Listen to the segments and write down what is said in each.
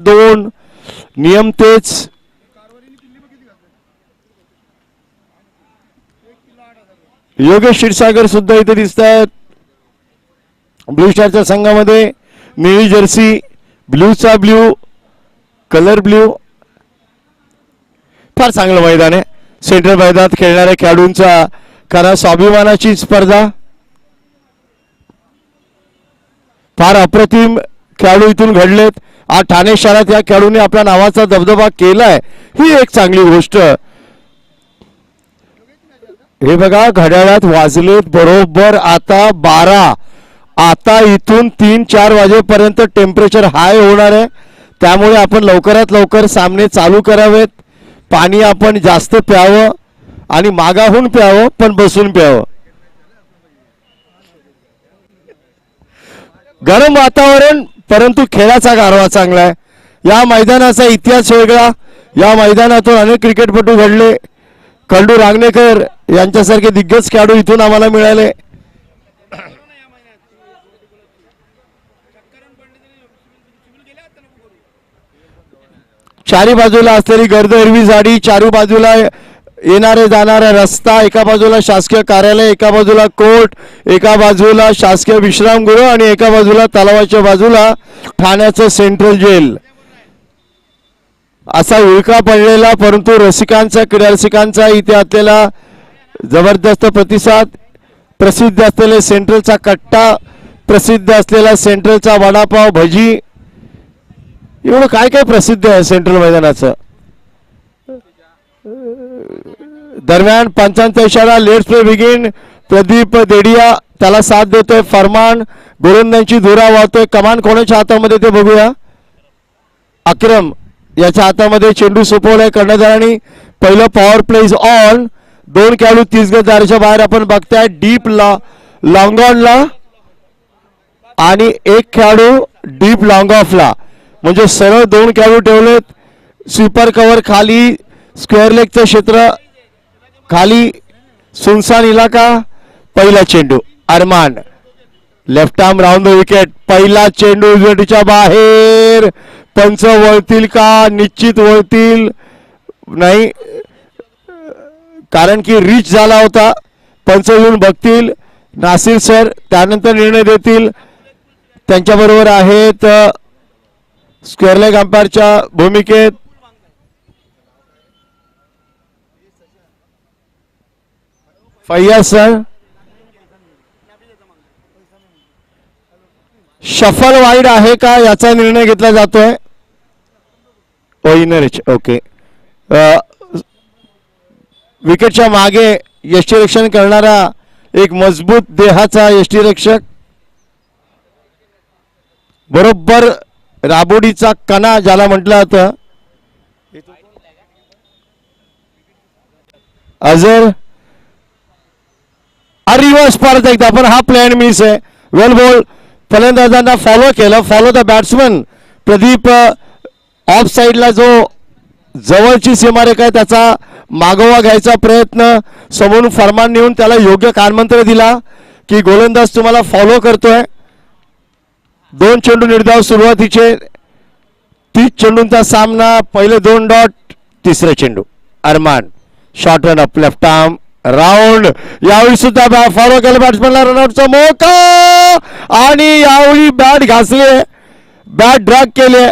2 नियम तेच. योगेश क्षीरसागर सुद्धा इथे दिसत आहेत ब्लू स्टारच्या संघामध्ये. निळी जर्सी, ब्ल्यूचा ब्ल्यू, कलर ब्ल्यू. फार चांगलं मैदान आहे. सेंट्रल मैदानात खेळणाऱ्या खेळाडूंचा खरा स्वाभिमानाची स्पर्धा. फार अप्रतिम खेळाडू इथून घडलेत. आज ठाणे शहरात या खेळाडूंनी आपल्या नावाचा दबदबा केलाय, ही एक चांगली गोष्ट. हे बघा घड्याळात वाजलेत बरोबर आता 12. आता इथून 3-4 वाजेपर्यंत टेम्परेचर हाय होणार आहे. त्यामुळे आपण लवकरात लवकर सामने चालू करावेत. पाणी आपण जास्त प्यावं आणि मागाहून प्यावं, पण बसून प्यावं. गरम वातावरण परंतु खेळाचा गारवा चांगला आहे. या मैदानाचा इतिहास वेगळा. या मैदानातून अनेक क्रिकेटपटू घडले. खंडू रांगणेकर यांच्यासारखे दिग्गज खेळाडू इथून आम्हाला मिळाले. चारी बाजूला असलेली गर्द हिरवी झाडी, चारी बाजूला येणारे जाणारा रस्ता, एका बाजूला शासकीय कार्यालय, एका बाजूला कोर्ट, एका बाजूला शासकीय विश्रामगृह आणि एका बाजूला तलावाच्या बाजूला ठाण्याचं सेंट्रल जेल. असा उल्का पडलेला परंतु रसिकांचा, क्रीडा रसिकांचा इथे असलेला जबरदस्त प्रतिसाद. प्रसिद्ध असलेले सेंट्रलचा कट्टा, प्रसिद्ध असलेला सेंट्रलचा वडापाव, भजी, एवढं काय काय प्रसिद्ध आहे सेंट्रल मैदानाचं. दरम्यान पंचांचा इशारा. Let's play begin. Pradeep Dedia त्याला साथ देतोय. फरमान गोलंदाजांची धुरा वाहतोय. कमान कोणाच्या हातामध्ये ते बघूया. अक्रम याच्या हातामध्ये चेंडू सोपवलाय कर्णधारांनी. पहिलं पॉवर प्ले इज ऑन. 2 खेळाडू 30 गज दाराच्या बाहेर आपण बघताय. डीप लॉंग ऑनला आणि 1 खेळाडू डीप लॉंग ऑफला. म्हणजे सरळ 2 खेळाडू ठेवलेत. स्वीपर कव्हर खाली, स्क्वेअर लेगचं क्षेत्र खाली, सुनसान इलाका. पहिला चेंडू Arman, left arm round the wicket. पहिला चेंडू विकेटच्या बाहेर. पंच वळतील का? निश्चित वळतील. नाही, कारण की रिच झाला होता. पंच येऊन बघतील. नासिर सर त्यानंतर निर्णय देतील. त्यांच्याबरोबर आहेत स्क्वेअर लेग अंपायरच्या भूमिकेत फैयाज सर. शफल वाईड आहे का याचा निर्णय घेतला जातोय. ओइनरिच ओके. विकेटच्या मागे यष्टीरक्षण करणारा एक मजबूत देहाचा यष्टीरक्षक. बरोबर राबोडीचा कणा ज्याला म्हटलं जातं. अजर रिव्हर्स परत एकदा पण हा प्लॅन मिस आहे. वेल बॉल. फलंदाजांना फॉलो केलं. Follow the batsman. Pradeep of साईडला जो जवळची सीमारेखा आहे त्याचा मागोवा घ्यायचा प्रयत्न. समोरून फरमान नेऊन त्याला योग्य कानमंत्र दिला की गोलंदाज तुम्हाला फॉलो करतोय. 2 चेंडू निर्धाव सुरुवातीचे. 30 चेंडूंचा सामना. पहिले 2 डॉट. तिसरा चेंडू Arman. Short run up left arm round. यावेळी सुद्धा फॉलो केलं बॅट्समॅनला. रनआउटचा मौका आणि यावेळी बॅट घासले, बॅट ड्रॅग केले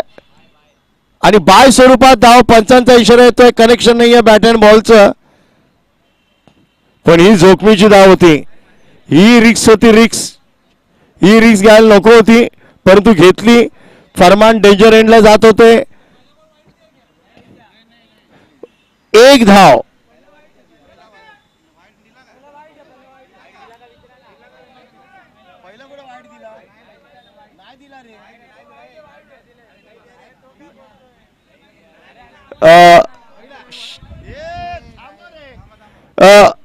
आणि बाय स्वरूपात धाव. पंचांचा इशारा येतोय. कनेक्शन नाहीये बॅट अँड बॉलचं. पण ही जोखमीची धाव होती. ही रिक्स होती. ही रिक्स घ्यायला नको होती परंतु घेतली. फरमान डेंजर एंडला जात होते. 1 धाव.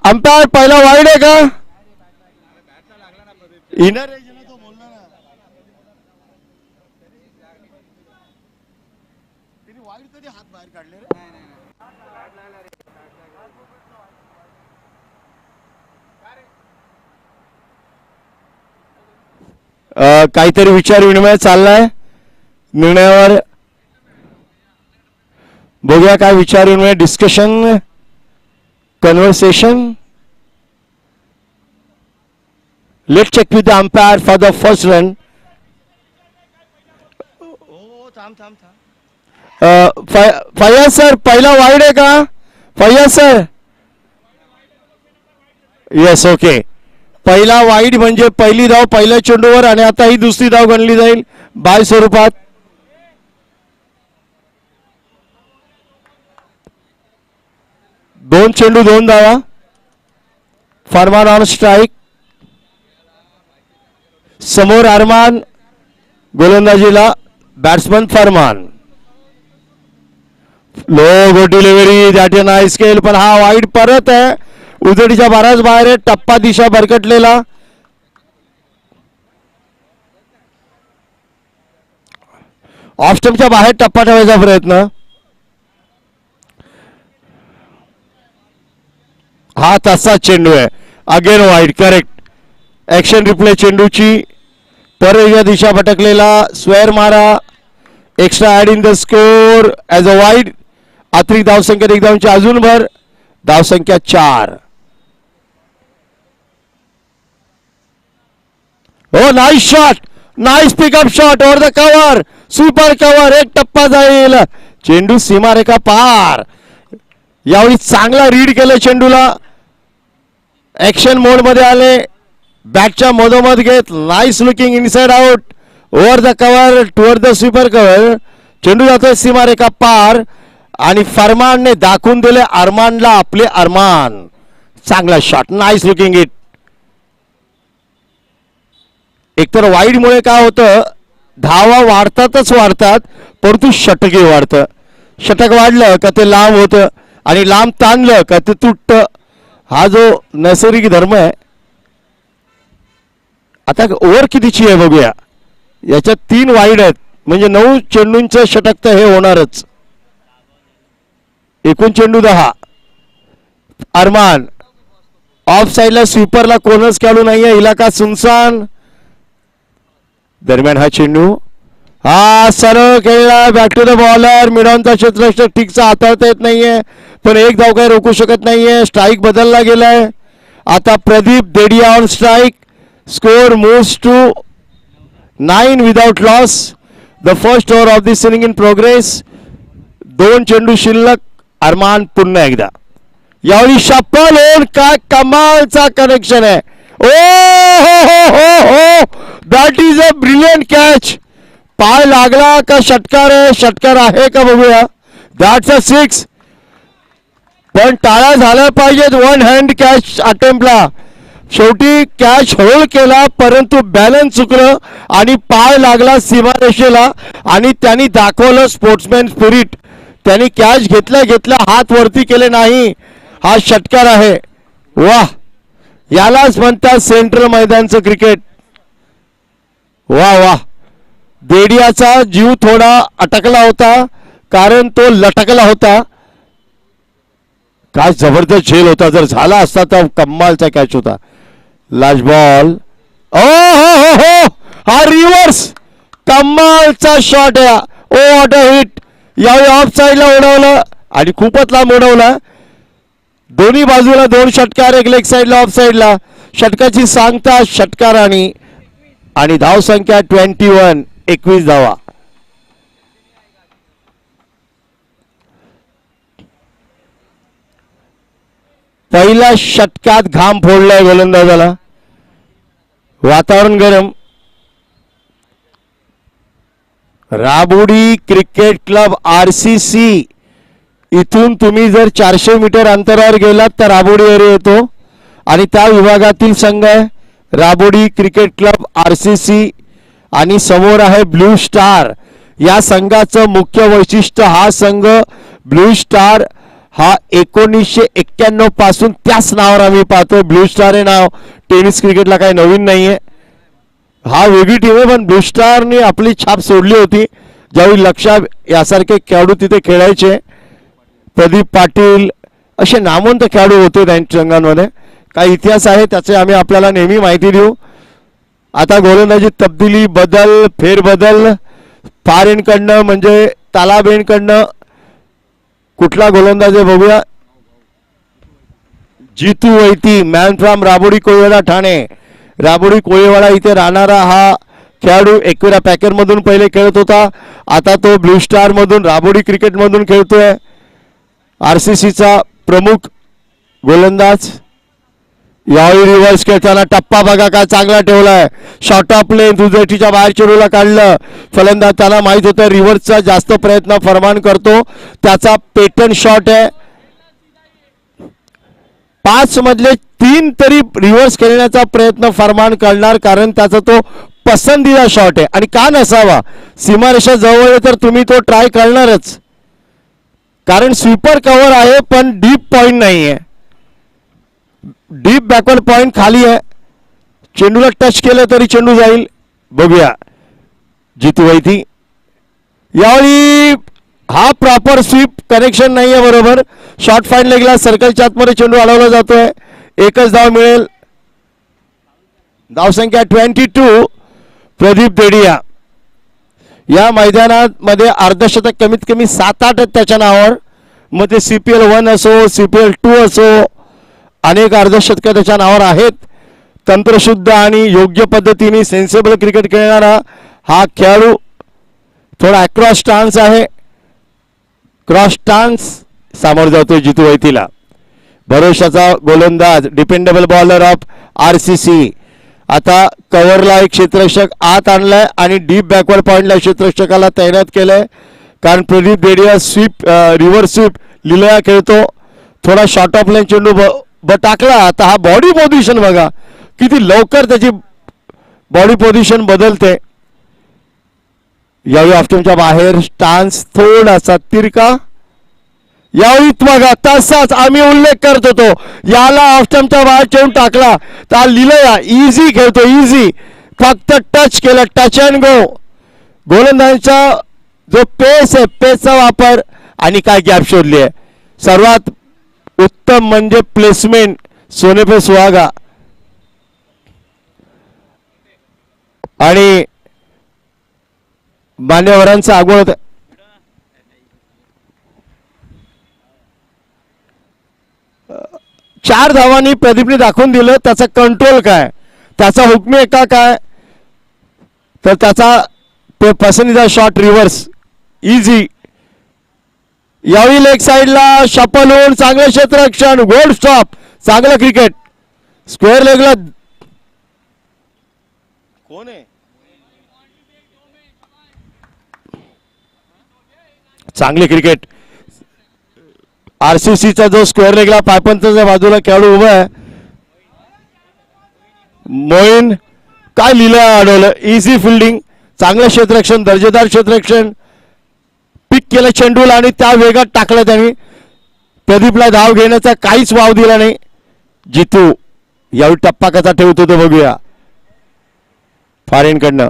अंपायर पहिला वाईड आहे का? इनर तो बोलला ना. तिने वाईड कधी हात बाहेर काढले रे? काहीतरी विचार विनिमय चाललाय निर्णयावर. बघूया काय विचारून discussion conversation. Let check with the umpire for the first run. Faiyaz sir पहिला वाईड आहे का फैयाज सर? Yes okay. पहिला वाईड म्हणजे पहिली धाव पहिल्या चेंडूवर आणि आता ही दुसरी धाव गणली जाईल बाय स्वरूपात. दोन चेंडू दोन धावा. Farman on strike. समोर अरमान गोलंदाजीला batsman Farman. Low good delivery that is nice scale पण हा वाईड परत आहे. उजडीच्या बराच बाहेर आहे. टप्पा दिशा भरकटलेला. ऑफ स्टंपच्या बाहेर टप्पा ठेवायचा प्रयत्न. हा तसा चेंडू आहे. Again wide correct. Action replay चेंडूची परत दिशा भटकलेला. स्क्वेअर मारा. Extra add in the score as a wide. अतिरिक्त धावसंख्या एक धावांची अजून भर. धावसंख्या 4. हो nice shot. Nice pickup shot over the cover. Super cover. एक टप्पा जाईल. चेंडू सीमारेखा पार. यावेळी चांगला रीड केलं चेंडूला. ऍक्शन मोड मध्ये आले. बॅटच्या मधोमध घेत nice looking inside out over the cover toward the sweeper cover. चेंडू जातोय सीमारेखा पार आणि फरमानने दाखवून दिले अरमानला आपले अरमान. चांगला शॉट. Nice looking it. एकतर वाईड मुळे काय होतं धावा वाढतातच वाढतात परंतु षटकही वाढतं. षटक वाढलं का ते लांब होतं आणि लांब ताणलं का ते तुटतं. हा जो नैसर्गिक धर्म आहे. आता ओव्हर कितीची आहे बघूया. याच्यात 3 वाईड आहेत म्हणजे 9 चेंडूंचं षटक तर हे होणारच. एकूण चेंडू 10. अरमान ऑफ साइडला स्वीपरला कोणच खेळू नाहीये. इलाका सुनसान. दरम्यान हा चेंडू हा सरळ खेळला. Back to the bowler. मिडॉनचा क्षेत्ररक्षक ठीकचा हाताळता येत नाहीये पण एक धाव काय रोखू शकत नाहीये. स्ट्राईक बदलला गेलाय. आता Pradeep Dedia on strike. Score moves to 9 without loss. The first over of this inning in progress. 2 चेंडू शिल्लक. अरमान पुन्हा एकदा. यावेळी शप्पल होऊन काय कमालचा कनेक्शन आहे. ओ हो that is a brilliant catch. पाय लागला का षटकार आहे. षटकार आहे का बघूया. That's a 6. पण टाळा झाल्या पाहिजेत. 1 हँड कॅच अटेम्प्टला. शेवटी कॅच होल्ड केला परंतु बॅलन्स चुकलं आणि पाय लागला सीमारेषेला आणि त्यांनी दाखवलं स्पोर्ट्समॅन स्पिरिट. त्यांनी कॅच घेतल्या हात वरती केले नाही. हा षटकार आहे. वाह यालाच म्हणतात सेंट्रल मैदानचं क्रिकेट. वाह वाह. देडियाचा जीव थोडा अटकला होता कारण तो लटकला होता. काय जबरदस्त झेल होता. जर झाला असता तर कमालचा कॅच होता. Last ball. ओ हो हा रिव्हर्स कमालचा शॉट आहे. Oh what a hit. यावेळी ऑफ साइडला उडवलं आणि खूपच लांब उडवला. दोन्ही बाजूला 2 षटकार. एक लेग साइडला ऑफ साइडला. षटकाची सांगता षटकार आणि धाव संख्या 21. 21 धावा. पहिल्या षटकात घाम फोडलाय गोलंदाजाला. वातावरण गरम. राबोडी क्रिकेट क्लब RCC इथून तुम्ही जर 400 मीटर अंतरावर गेलात तर राबोडी एरिया येतो आणि त्या विभागातील संघ आहे राबोडी क्रिकेट क्लब RCC आणि समोर आहे ब्लू स्टार. या संघाचं मुख्य वैशिष्ट्य हा संघ ब्लू स्टार हा 1991 पासून त्याच नावावर आम्ही पाहतो. ब्लू स्टार हे नाव टेनिस क्रिकेटला काही नवीन नाहीये. हा वेगळी टीम आहे पण ब्लू स्टारने आपली छाप सोडली होती ज्यावेळी लक्षा यासारखे खेळाडू तिथे खेळायचे. प्रदीप पाटील असे नामवंत खेळाडू होते त्यांच्या संघांमध्ये. काही इतिहास आहे त्याचे आम्ही आपल्याला नेहमी माहिती देऊ. आता गोलंदाजी तब्दिली बदल फेरबदल. फार एंडकडनं म्हणजे तालाब एंडकडनं कुठला गोलंदाज आहे बघूया. जितू वैती, मॅन फ्रॉम राबोडी कोळीवाडा ठाणे. राबोडी कोळीवाडा इथे राहणारा हा खेळाडू एकविरा पॅकर मधून पहिले खेळत होता, आता तो ब्लू स्टार मधून राबोडी क्रिकेट मधून खेळतोय. आरसीसीचा प्रमुख गोलंदाज. यावेळी रिव्हर्स खेळताना टप्पा बघा काय चांगला ठेवलाय. शॉर्ट ऑफ लेन दुजेटीच्या बाहेर चेंडूला काढलं. फलंदाज त्याला माहित होतं रिव्हर्सचा जास्त प्रयत्न फरमान करतो, त्याचा पेटंट शॉट आहे. 5 मधले 3 तरी रिव्हर्स खेळण्याचा प्रयत्न फरमान करणार, कारण त्याचा तो पसंदीदा शॉट आहे. आणि का नसावा, सीमारेषा जवळ आहे तर तुम्ही तो ट्राय करणारच, कारण स्वीपर कव्हर आहे पण डीप पॉइंट नाही आहे. डीप बॅकवर्ड पॉइंट खाली आहे, चेंडूला टच केलं तरी चेंडू जाईल. बघूया जितू वैती. यावेळी हा प्रॉपर स्वीप कनेक्शन नाही आहे बरोबर. शॉर्ट फाईन लेगला सर्कलच्या आतमध्ये चेंडू अडवला जातोय. एकच धाव मिळेल. धावसंख्या 22. प्रदीप देडिया. या मैदानामध्ये अर्धशतक कमीत कमी 7-8 आहेत त्याच्या नावावर. मग ते CPL 1 असो, CPL 2 असो, अनेक अर्धशतक त्याच्या नावावर आहेत. तंत्रशुद्ध आणि योग्य पद्धतीने सेन्सेबल क्रिकेट खेळणारा हा खेळाडू. थोडा अक्रॉस स्टान्स आहे, क्रॉस स्टान्स सामोर जातोय जितू वैतीला. भरोशाचा गोलंदाज, डिपेंडेबल बॉलर ऑफ RCC. आता कव्हरला एक क्षेत्ररक्षक आत आणलाय आणि डीप बॅकवर्ड पॉइंटला क्षेत्ररक्षकाला तैनात केलंय, कारण प्रदीप देडिया स्वीप रिव्हर्स स्वीप लिलया खेळतो. थोडा शॉर्ट ऑफ लाईन चेंडू टाकला. आता हा बॉडी पोझिशन बघा किती लवकर त्याची बॉडी पोझिशन बदलते. यावेळी ऑफ्टमच्या बाहेर स्टान्स थोडासा तिरका. यावेळी बघा तसाच आम्ही उल्लेख करत होतो, याला ऑफ्टमच्या बाहेर चेंडू टाकला तर लिलया इझी खेळतो, इझी. फक्त टच केलं, टच अँड गो. गोलंदाजांचा जो पेस आहे, पेसचा वापर आणि काय गॅप शोधली आहे. सर्वात उत्तम म्हणजे प्लेसमेंट, सोने पे सुहागा. आणि मान्यवरांचा आगोळ. 4 धावांनी प्रदीपने दाखवून दिलं त्याचा कंट्रोल काय, त्याचा हुकमी एका काय, तर त्याचा पसंतीचा शॉट रिव्हर्स इझी. यावेळी लेग साइडला शपल होऊन चांगलं क्षेत्ररक्षण, गोल स्टॉप, चांगलं क्रिकेट. स्क्वेअर लेगला कोण आहे, चांगली क्रिकेट. RCCचा जो स्क्वेअर लेगला पायपंथाच्या बाजूला खेळाडू उभा आहे, मोईन काय लिहिलं अडवलं. इझी फिल्डिंग, चांगलं क्षेत्ररक्षण, दर्जेदार क्षेत्ररक्षण. पिक केलं चेंडूला आणि त्या वेगात टाकलं त्यांनी. प्रदीपला धाव घेण्याचा काहीच वाव दिला नाही. जितू यावेळी टप्पा कसा ठेवतो तो बघूया फॉरेनकडनं.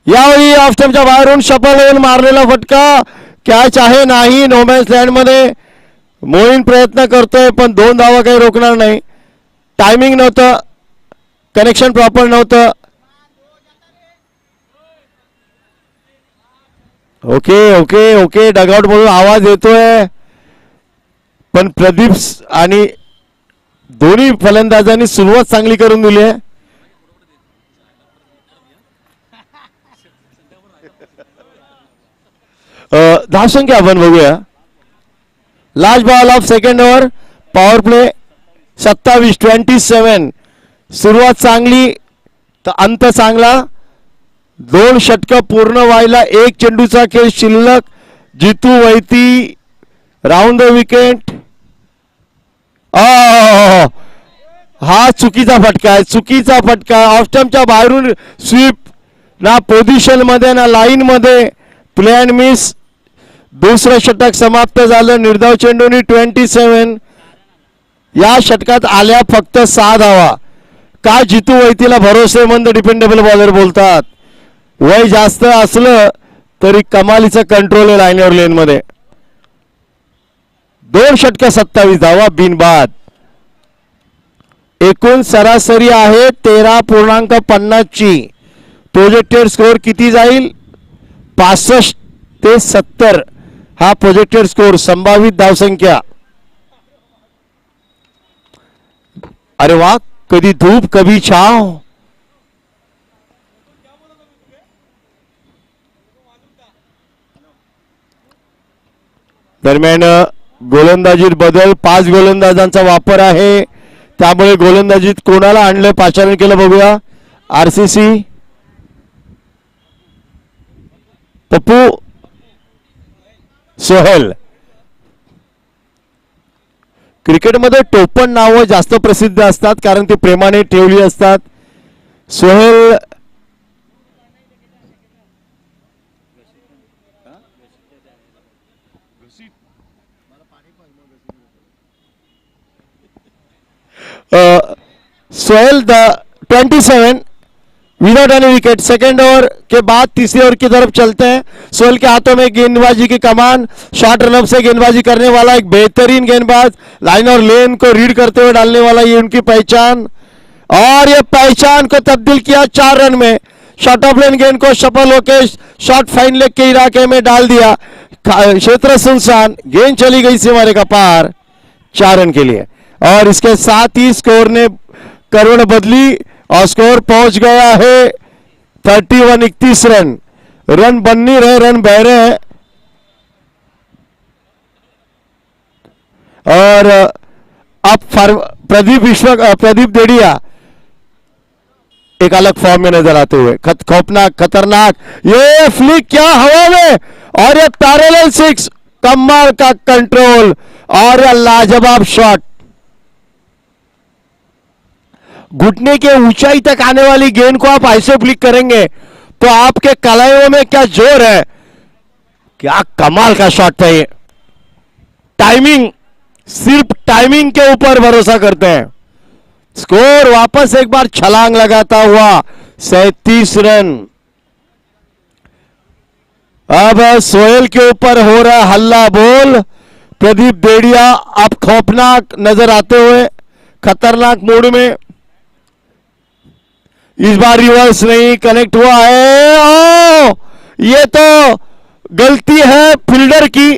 यावेळी ऑफस्टंपच्या बाहेरून शपल होऊन मारलेला फटका, कॅच आहे नाही. नोमॅन्स लँड मध्ये मोईन प्रयत्न करतोय पण 2 धावा काही रोखणार नाही. टायमिंग नव्हतं, कनेक्शन प्रॉपर नव्हतं. ओके ओके ओके डगआउट मधून आवाज येतोय, पण प्रदीप आणि दोन्ही फलंदाजांनी सुरुवात चांगली करून दिली आहे. धावसंख्या आपण बघूया. Last ball of second over, power play 27-27. सुरुवात चांगली तर अंत चांगला. 2 षटकं पूर्ण व्हायला 1 चेंडूचा खेळ शिल्लक. जितू वैती राऊंड द विकेट. हा चुकीचा फटका आहे, चुकीचा फटका. ऑफस्टंपच्या बाहेरून स्वीप, ना पोझिशन मध्ये ना लाईन मध्ये, प्ले अँड मिस. दुसरं षटक समाप्त झालं निर्धाव चेंडूनी. 27. या षटकात आल्या फक्त 6 धावा. का जितू वैतीला भरोसेमंद डिपेंडेबल बॉलर बोलतात. वय जास्त असलं तरी कमालीचं कंट्रोल आहे लाईनवर लेन मध्ये. 2 षटक 27 धावा बिनबाद. एकूण सरासरी आहे 13.50 ची. प्रोजेक्टेड स्कोर किती जाईल, 65 ते 70. हा प्रोजेक्टेड स्कोर, संभावित धावसंख्या. अरे वा, कधी धूप कभी छाव. दरम्यान गोलंदाजीत बदल, 5 गोलंदाजांचा वापर आहे, त्यामुळे गोलंदाजीत कोणाला आणलं, पाचारण केलं बघूया. आरसीसी पप्पू सोहेल. क्रिकेटमध्ये टोपण नावं जास्त प्रसिद्ध असतात कारण ती प्रेमाने ठेवली असतात. Sohail Sohail the 27 without any wicket. Second over के बाद तीसरी ओवर की तरफ चलते हैं. सोहेल के हाथों में गेंदबाजी की कमान, शॉर्ट रनअप से गेंदबाजी करने वाला एक बेहतरीन गेंदबाज, लाइन और लेन को रीड करते हुए डालने वाला, ये उनकी पहचान. और ये पहचान को तब्दील किया 4 रन में. शॉर्ट ऑफ लेन गेंद को सफल होकर शॉर्ट फाइन लेग के इलाके में डाल दिया. क्षेत्र सुनसान, गेंद चली गई सीमारे का पार 4 रन के लिए. और इसके साथ ही स्कोर ने करुण बदली और स्कोर पहुंच गया है 31-31 रन. रन बन नहीं रहे, रन बह रहे हैं. और अब प्रदीप देड़िया एक अलग फॉर्म में नजर आते हुए, खौफनाक, खतरनाक, ये फ्लिक क्या हवा में, और ये पैरेलल 6, कमाल का कंट्रोल और ये लाजवाब शॉट. घुटने के ऊंचाई तक आने वाली गेंद को आप ऐसे फ्लिक करेंगे तो आपके कलाइयों में क्या जोर है. क्या कमाल का शॉट था ये. टाइमिंग, सिर्फ टाइमिंग के ऊपर भरोसा करते हैं. स्कोर वापस एक बार छलांग लगाता हुआ 37 रन. अब सोहेल के ऊपर हो रहा हल्ला बोल. प्रदीप देड़िया अब खौफनाक नजर आते हुए, खतरनाक मूड में. इस बार रिवर्स नहीं कनेक्ट हुआ है. ओ, ये तो गलती है फील्डर की.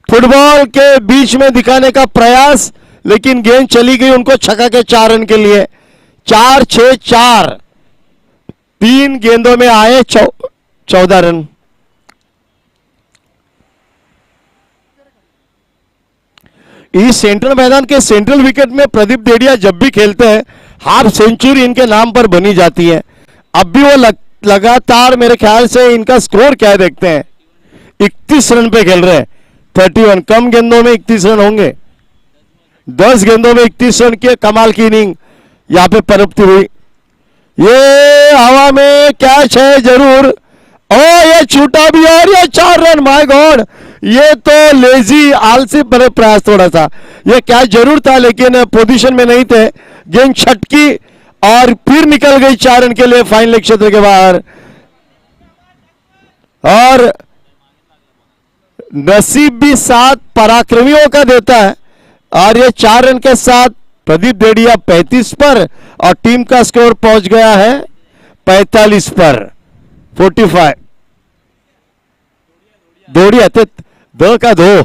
फुटबॉल के बीच में दिखाने का प्रयास, लेकिन गेंद चली गई उनको छक्का के 4 रन के लिए. 4-6-4, 3 गेंदों में आए 14 रन. इस सेंट्रल मैदान के सेंट्रल विकेट में प्रदीप देड़िया जब भी खेलते हैं हाफ सेंचुरी इनके नाम पर बनी जाती है. अब भी वो लगातार, मेरे ख्याल से इनका स्कोर क्या है देखते हैं, 31 रन पे खेल रहे हैं. 31, कम गेंदों में 31 रन होंगे. 10 गेंदों में 31 रन की कमाल की इनिंग यहां पे पनपती हुई. ये हवा में कैच है जरूर. ओ, ये छूटा भी और ये 4 रन. माय गॉड, ये तो लेजी, आलसी प्रयास थोड़ा सा. ये कैच जरूर था लेकिन पोजीशन में नहीं थे. गेंद छटकी और फिर निकल गई 4 रन के लिए फाइन लेग क्षेत्र के बाहर. और नसीब भी साथ पराक्रमियों का देता है. और ये 4 रन के साथ प्रदीप देड़िया 35 पर और टीम का स्कोर पहुंच गया है 45 पर. 45. दौड़िया थे 2 का 2.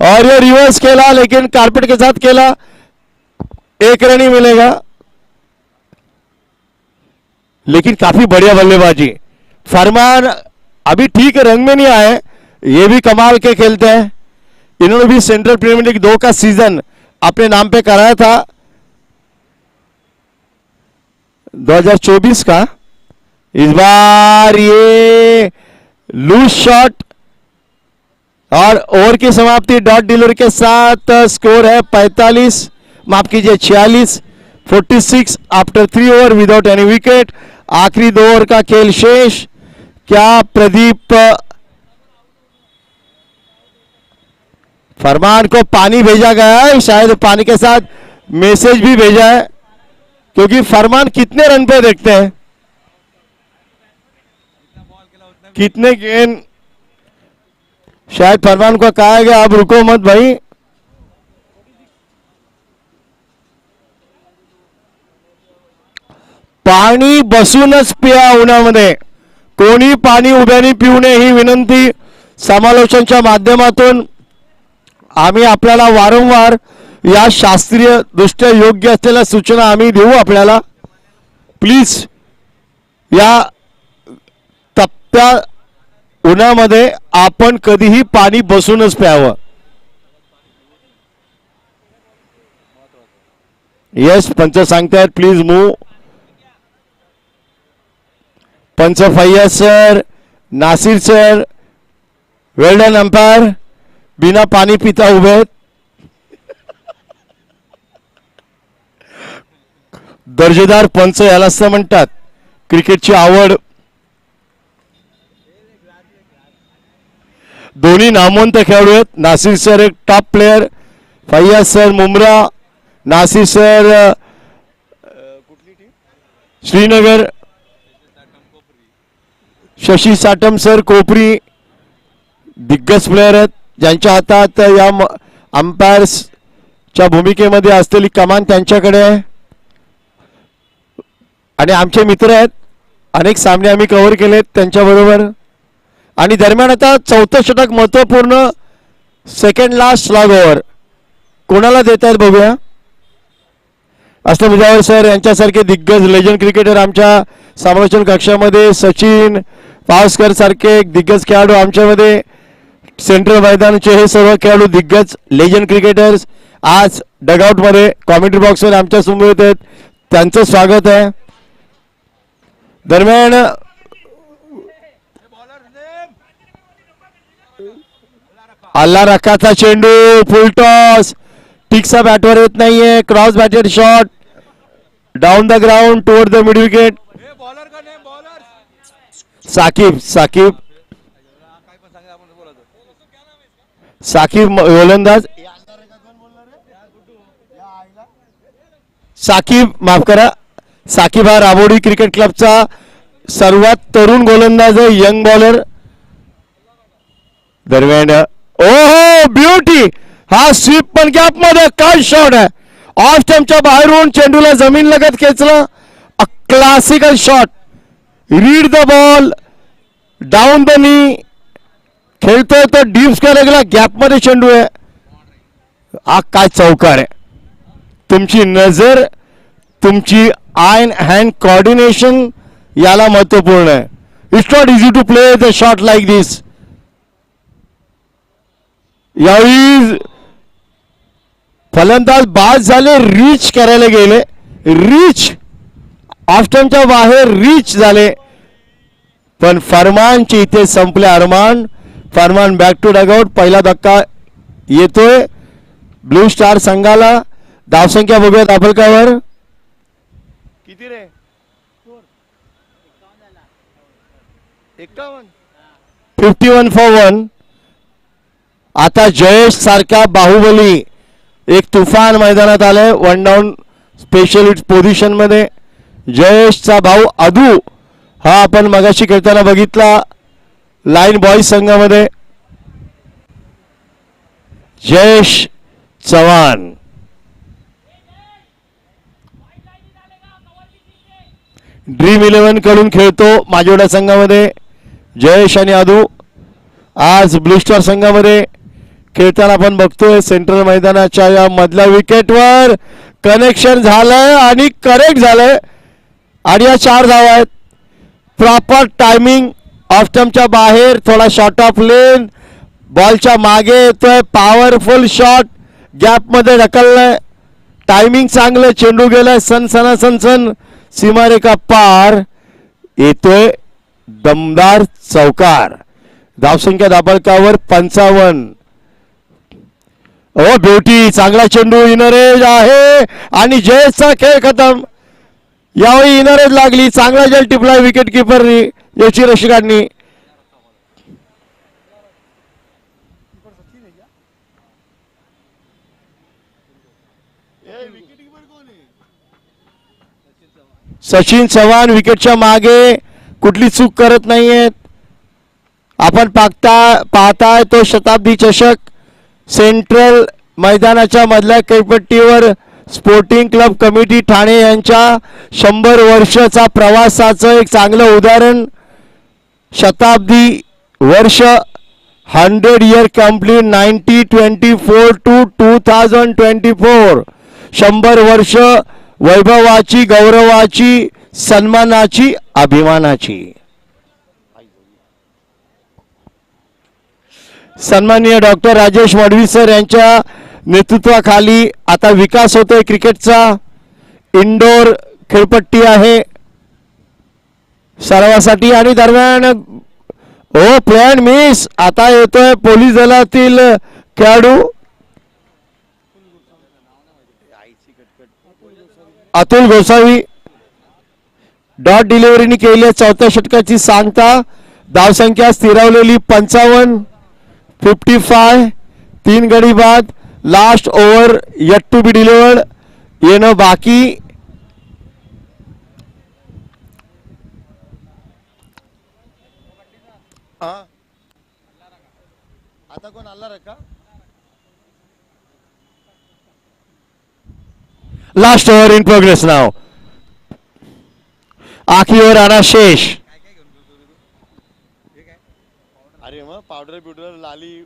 और ये रिवर्स खेला लेकिन कारपेट के साथ खेला, 1 रन ही मिलेगा. लेकिन काफी बढ़िया बल्लेबाजी. फरमान अभी ठीक रंग में नहीं आए, ये भी कमाल के खेलते हैं. इन्होंने भी सेंट्रल प्रीमियर लीग 2 का सीजन अपने नाम पे कराया था 2024 का. इस बार ये लूज शॉट और ओवर की समाप्ति डॉट डिलीवरी के साथ. स्कोर है 45, माफ कीजिए 46. 46 after 3 over without any wicket. आखिरी 2 ओवर का खेल शेष. क्या प्रदीप फरमान को पानी भेजा गया है, शायद पानी के साथ मैसेज भी भेजा है, क्योंकि फरमान कितने रन पे देखते हैं, कितने गेंद. शायद फरमान को कहा गया अब रुको मत भाई. पाणी बसूनच प्या उन्हामध्ये. कोणी पाणी उभ्याने पिऊ नये ही विनंती समालोचनच्या माध्यमातून आम्ही आपल्याला वारंवार या शास्त्रीय दृष्ट्या योग्य असलेल्या सूचना आम्ही देऊ आपल्याला. प्लीज या तप्त्या उन्हामध्ये आपण कधीही पाणी बसूनच प्यावं. येस, पंच सांगतायत प्लीज मूव. पंच फैयाज सर, नासिर सर, वेल डन अंपायर. बिना पाणी पिता उभे आहेत. दर्जेदार पंच याला असं म्हणतात. क्रिकेटची आवड. दोन्ही नामवंत खेळाडू आहेत. नासिर सर एक top player, Faiyaz sir Mumbra, Nasir sir Srinagar, Shashi Satam sir Kopri दिग्गज प्लेयर आहेत ज्यांच्या हातात या अंपायर्सच्या भूमिकेमध्ये असलेली कमान त्यांच्याकडे आहे. आणि आमचे मित्र आहेत, अनेक सामने आम्ही कव्हर केलेत त्यांच्याबरोबर. आणि दरम्यान आता चौथं षटक महत्वपूर्ण सेकंड लास्ट स्लॉग ओव्हर कोणाला देत आहेत बघूया. असलं मुजावर सर यांच्यासारखे दिग्गज लेजंड क्रिकेटर आमच्या समालोचन कक्षामध्ये, सचिन पावसकर सारखे दिग्गज खेळाडू आमच्यामध्ये, सेंट्रल मैदानाचे हे सर्व खेळाडू दिग्गज लेजंड क्रिकेटर्स आज डगआउटमध्ये कॉमेंट्री बॉक्सवर आमच्या समोर येत आहेत. त्यांचं स्वागत आहे. दरम्यान अल्ला रखाचा चेंडू, फुल टॉस, टिक्सा बॅटवर येत नाहीये, cross batted shot down the ground toward the mid wicket. Sakib Sakib Sakib गोलंदाज. साकिब माफ करा, साकिब हा राबोडी क्रिकेट क्लबचा सर्वात तरुण गोलंदाज आहे, यंग बॉलर. दरम्यान ओहो ब्युटी, हा स्वीप पण गॅप मध्ये काय शॉट आहे. ऑफ स्टंपच्या बाहेरून चेंडूला जमीन लगत खेचलं. A classical shot. Read the ball down the knee. खेळतोय तो डीप स्क्वेअर गेला, गॅप मध्ये चेंडू आहे. हा काय चौकार आहे. तुमची नजर, तुमची आय अँड हँड कोऑर्डिनेशन याला महत्वपूर्ण आहे. It's not easy to play the shot like this. यावेळी फलंदाज बाद झाले, रीच करायला गेले, रीच ऑफस्टंपच्या बाहेर रीच झाले, पण फरमानचे इथे संपले अरमान. फरमान बॅक टू डगआउट. पहिला धक्का येतोय ब्लू स्टार संघाला. धावसंख्या बघूया दाभोलकावर किती रे. 51 फॉर 1. आता जयेश सारखा बाहुबली एक तुफान मैदानात आलाय. वन डाऊन स्पेशल पोझिशन मध्ये. जयेशचा भाऊ अदू हा आपण मगाशी खेळताना बघितला लाईन बॉईज संघामध्ये. जयेश चव्हाण ड्रीम 11 कडून खेळतो माजोडा संघामध्ये. जयेश आणि अदू आज ब्लू स्टार संघामध्ये खेळताना आपण बघतोय. सेंट्रल मैदानाच्या या मधल्या विकेटवर कनेक्शन झालंय आणि करेक्ट झालंय. आणि या 4 धावा आहेत. Proper timing. ऑफ स्टंपच्या बाहेर थोडा शॉर्ट ऑफ लेन, बॉलच्या मागे येतोय, पॉवरफुल शॉट, गॅप मध्ये ढकललाय, टायमिंग चांगलं, चेंडू गेलाय सनसना सनसन, सीमारेखा पार, येतोय दमदार चौकार. धावसंख्या दाभोलकावर 55. ओ ब्युटी, चांगला चेंडू, इनरेज आहे आणि जयेशचा खेळ खतम. यावेळी इनरेज लागली, चांगला जल टिपला विकेट किपरनी, याची रशिकांनी. सचिन चव्हाण विकेटच्या मागे कुठली चूक करत नाहीयेत. आपण पाहताय तो शताब्दी चषक सेंट्रल मैदानाच्या मधल्या कैपट्टीवर स्पोर्टिंग क्लब कमिटी ठाणे यांच्या 100 वर्षाचा प्रवासाचं एक चांगलं उदाहरण. शताब्दी वर्ष 100 year complete 1924 to 2024. 100 वर्ष वैभवाची, गौरवाची, सन्मानाची, अभिमानाची. सन्माननीय डॉक्टर राजेश मडवी सर यांच्या नेतृत्वाखाली आता विकास होतोय क्रिकेटचा. इंडोर खेळपट्टी आहे सर्वांसाठी. आणि दरम्यान ओ प्लॅन मिस. आता येतोय पोलीस दलातील खेळाडू अतुल गोसावी. डॉट डिलिव्हरीने केली चौथ्या षटकाची सांगता. धावसंख्या स्थिरावलेली 55. 55. 3 गडी बाद. Last over yet to be delivered. येणं बाकी. आता कोण आला रे का. लास्ट ओव्हर इन प्रोग्रेस नाव. आखरी ओव्हर आना शेष. अरे मग पावडर बिवडर लाली.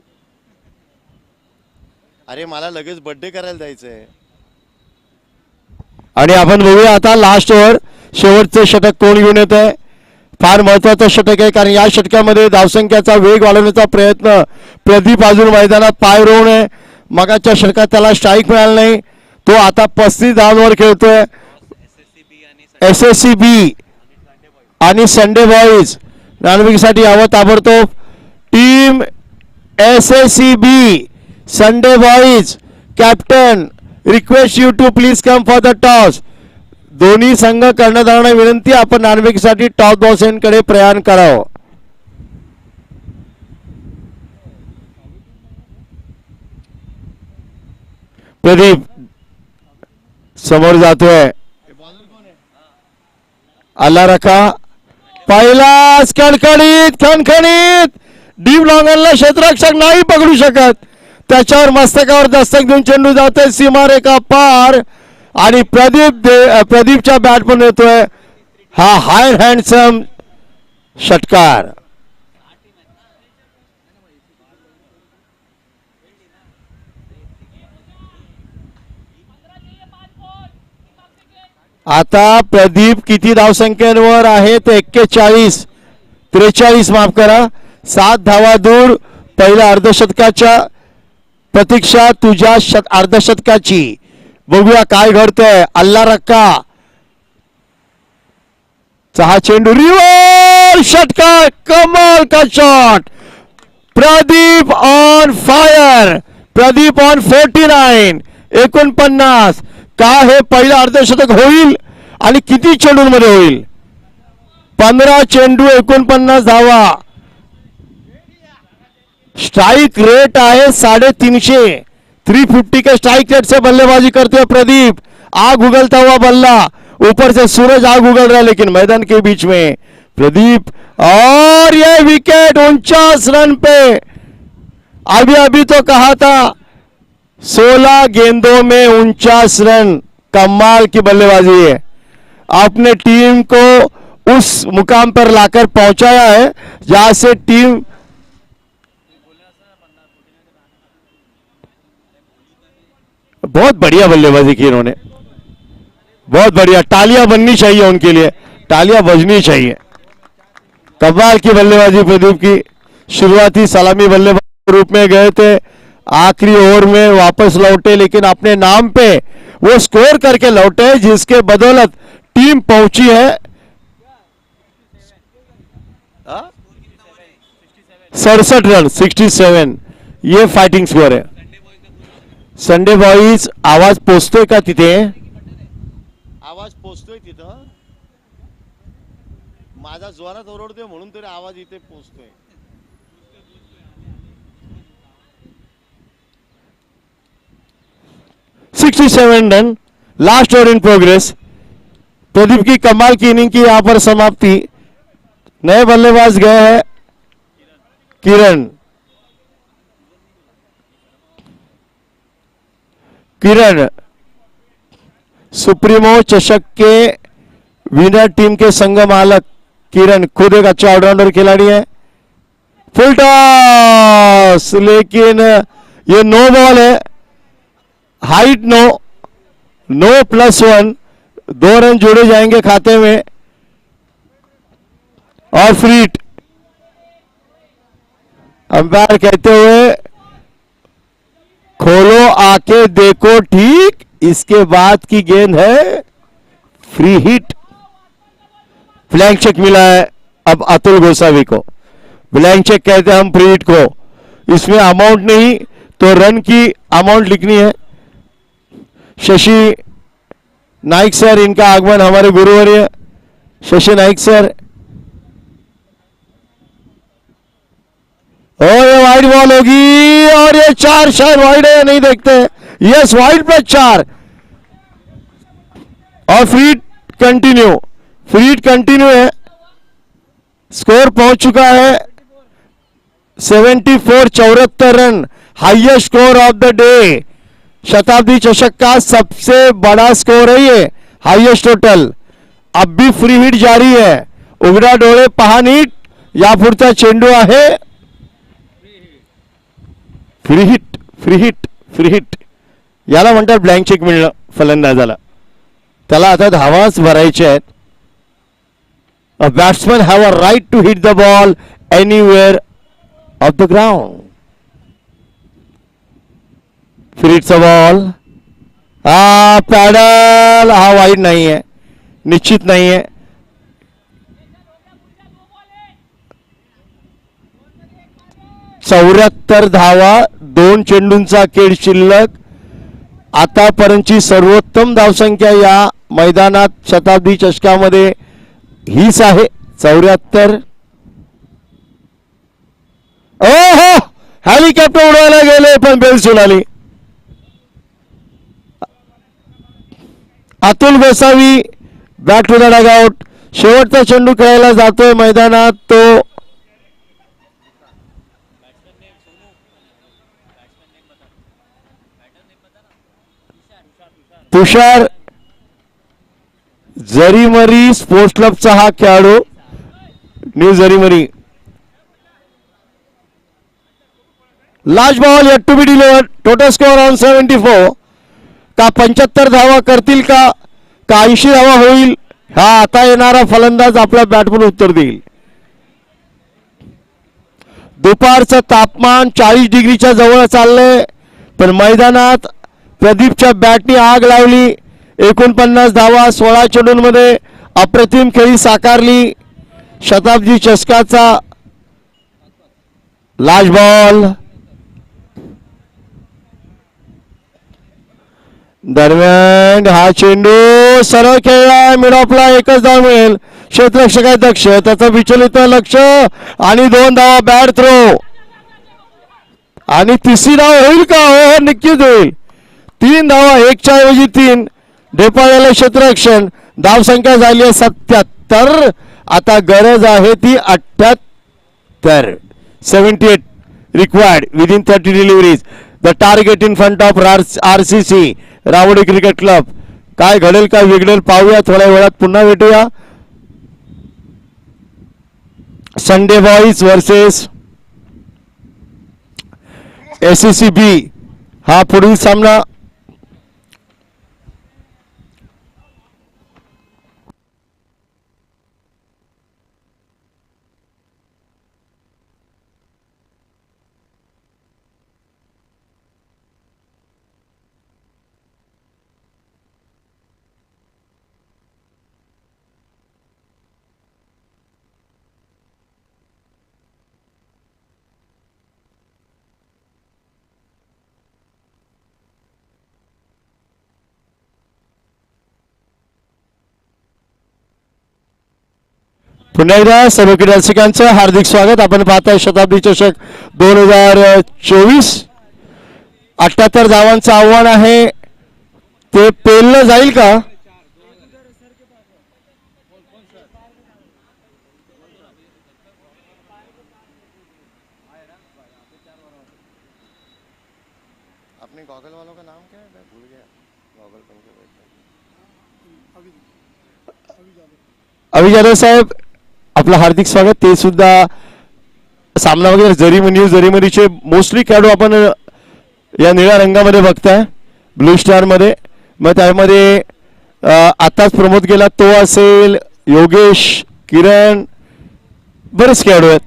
अरे मला लगेच बर्थडे करायला जायचंय. आणि आपण बघूया आता लास्ट ओव्हर शेवटचे षटक कोण घेऊन येत आहे. फार महत्वाचं षटक आहे कारण या षटकामध्ये धावसंख्याचा वेग वाढवण्याचा प्रयत्न प्रदीप अजून मैदानात पाय रोवून आहे. मगाच्या षटकात त्याला स्ट्राईक मिळाला नाही. तो आता 35 धावांवर खेळतोय. SSCB आणि संडे बॉईज नाणेफेकीसाठी यावं ताबडतोब. Team SSCB Sunday boys captain request you to please come for the toss. दोन्ही संघ कर्णधारांना विनंती आपण नाणेफेकीसाठी टॉस बॉक्सकडे प्रयाण करावं. प्रदीप समोर जातोय. आला रखा. पहिलाच खणखणीत खणखणीत. डीप लॉंगनला क्षेत्ररक्षक नाही पकडू शकत. त्याच्यावर मस्तकावर दस्तक देऊन चेंडू जातोय सीमारेखा पार. आणि प्रदीपच्या बॅट पण येतोय. हा हाय हँडसम षटकार. आता प्रदीप किती धावसंख्येवर आहे ते 43 माफ करा. 7 धावा दूर. पहिल्या अर्धशतकाच्या प्रतीक्षा तुझ्या अर्धशतकाची. बघूया काय घडतंय. अल्ला रक्का. हा चेंडू रिव्हर षटकार. कमाल का shot. Pradeep on fire. Pradeep on 49. 49. का हे पहिलं अर्धशतक होईल आणि किती चेंडूंमध्ये होईल. 15 चेंडू 49 धावा. स्ट्राइक रेट आहे 350. 350 के स्ट्राइक रेट से बल्लेबाजी करते हुए प्रदीप. आग उगलता हुआ बल्ला. ऊपर से सूरज आग उगल रहा है लेकिन मैदान के बीच में प्रदीप. और ये विकेट 49 रन पे. अभी तो कहा था 16 गेंदों में 49 रन. कमाल की बल्लेबाजी है. अपने टीम को उस मुकाम पर लाकर पहुंचाया है जहां से टीम बहुत बढ़िया बल्लेबाजी की इन्होंने. बहुत बढ़िया. तालियां बननी चाहिए उनके लिए. तालियां बजनी चाहिए. कमाल की बल्लेबाजी प्रदीप की. शुरुआती सलामी बल्लेबाज के रूप में गए थे. आखिरी ओवर में वापस लौटे लेकिन अपने नाम पे वो स्कोर करके लौटे जिसके बदौलत टीम पहुंची है 67 रन. 67 ये फाइटिंग स्कोर है. संडे बॉईज आवाज पोचतोय का तिथे. आवाज पोचतोय तिथं. माझा जोरात ओरडतोय म्हणून तरी आवाज इथे पोचतोय. $67 run. Last over in progress. Pradeep की कमाल की इनिंग की यहां पर समाप्ति. नए बल्लेबाज गए हैं किरण सुप्रीमो चषक के विनर टीम के संघ मालक किरण खुद एक अच्छा ऑलराउंडर खिलाड़ी है. फुल टॉस. क्रॉस, लेकिन ये नो बॉल है, हाइट नो, नो +1, 2 रन जोड़े जाएंगे खाते में और फ्री हिट। अंपायर कहते हुए खोलो आके देखो ठीक, इसके बाद की गेंद है फ्री हिट। ब्लैंक चेक मिला है अब अतुल गोसावी को। ब्लैंक चेक कहते हैं हम फ्री हिट को, इसमें अमाउंट नहीं तो रन की अमाउंट लिखनी है। शशि नाइक सर, इनका आगमन, हमारे गुरुवर्य शशि नाइक सर। और ये वाइड बॉल होगी और ये 4, शायद वाइड है या नहीं देखते हैं। यस, वाइड +4 और फ्री कंटिन्यू, फ्री कंटिन्यू है। स्कोर पहुंच चुका है 74, 74 run, highest score of the day. Shatabdi Chashak का सबसे बड़ा स्कोर है ये, हाईएस्ट टोटल। अब भी फ्री हिट जारी है, उघडा डोळे पहा नीट, यापुढचा चेंडू आहे free hit, free hit, free hit, याला म्हणतात ब्लँक चेक मिळणं फलंदाजाला। त्याला आता धावाच भरायचे आहेत। A batsman have a right to hit the ball anywhere of the ground. Free हिटचा बॉल, हा पॅडल, हा वाईड नाही आहे, निश्चित नाही आहे। चौऱ्याहत्तर धावा, 2 चेंडूंचा खेळ शिल्लक। आतापर्यंतची सर्वोत्तम धावसंख्या या मैदानात शताब्दी चषकामध्ये हीच आहे, 74। ओहो, हेलिकॉप्टर उडवायला गेले पण बेल सुनाली। Atul Gosavi back to the dugout, शेवटचा चेंडू खेळायला जातोय मैदानात तो तुषार जरीमरी स्पोर्ट्स क्लबचा हा खेळाडू, new Jarimari. Last ball yet to be delivered, total score on 74। का 75 धावा करतील का 80 धावा होईल, हा आता येणारा फलंदाज आपल्या बॅटवर उत्तर देईल। दुपारचं तापमान 40 डिग्रीच्या जवळ चाललंय, पण मैदानात प्रदीपच्या बॅटनी आग लावली। 49 धावा 16 चेंडूंमध्ये अप्रतिम खेळी साकारली। शताब्दी चषकाचा लास्ट बॉल, दरम्यान हा चेंडू सरळ खेळला, मिडॉपला एकच धाव मिळेल। क्षेत्ररक्षक आहे दक्ष, त्याचं विचलित लक्ष आणि 2 धावा, बॅट थ्रो आणि तिसरी धाव होईल का? हो, नक्कीच होईल। 3 धावा, 1च्या ऐवजी 3, ढेपाळलेलं क्षेत्ररक्षण। धावसंख्या झाली आहे 77, आता गरज आहे ती 78। 78 required within 30 deliveries. The target in front of RCC rowdy cricket club. काय घडेल काय बिघडेल पाहूया, थोड्या वेळात पुन्हा भेटूया। संडे बॉईज वर्सेस SCCB हा पुढील सामना। पुन्हा एकदा सर्व क्रीडा रसिकांचं हार्दिक स्वागत। आपण पाहताय शताब्दी चषक 2024। 78 धावांचं आव्हान आहे, ते पेललं जाईल का? अपने गॉगल वालों का नाम क्या है? मैं भूल गया। गॉगल पहन के बैठे अभी जादव साहेब, आपलं हार्दिक स्वागत। ते सुद्धा सामना वगैरे जरीमरीचे मोस्टली खेळाडू आपण या निळ्या रंगामध्ये बघताय ब्लू स्टार मध्ये. मग त्यामध्ये आताच प्रमोद केला तो असेल, योगेश, किरण, बरेच खेळाडू आहेत.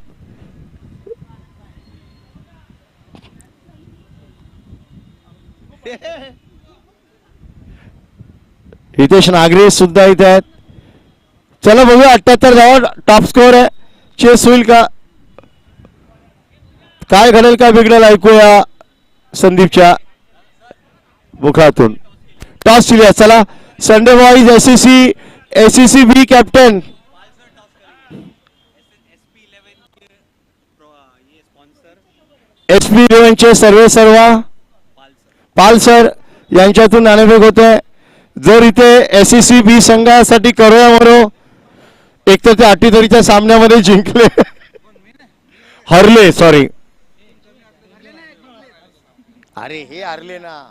हितेश नागरे सुद्धा इथे आहेत. चला बघूया 78 धावा टॉप स्कोअर आहे. चेस होईल का, काय घडेल काय बिघडेल ऐकूया संदीपच्या मुखातून. टॉस दिल्या. चला संडे बॉईज एससीसी बी कॅप्टन SP 11चे सर्वा पाल सर यांच्यातून नाणेफेक होते. जर इथे SCC बी संघासाठी करूया मरो, एक तर ते अटीतटीच्या सामन्यामध्ये जिंकले हरले, सॉरी अरे हे हरले ना.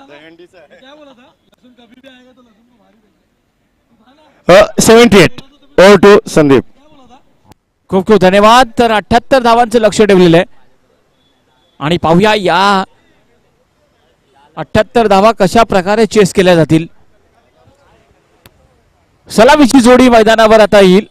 दहंडीचा 78 ओव्हर टू संदीप. खूप खूप धन्यवाद. तर 78 धावांचं लक्ष ठेवलेलं आहे आणि पाहूया या 78 धावा कशा प्रकारे चेस केल्या जातील. सलामीची जोडी मैदानावर आता येईल.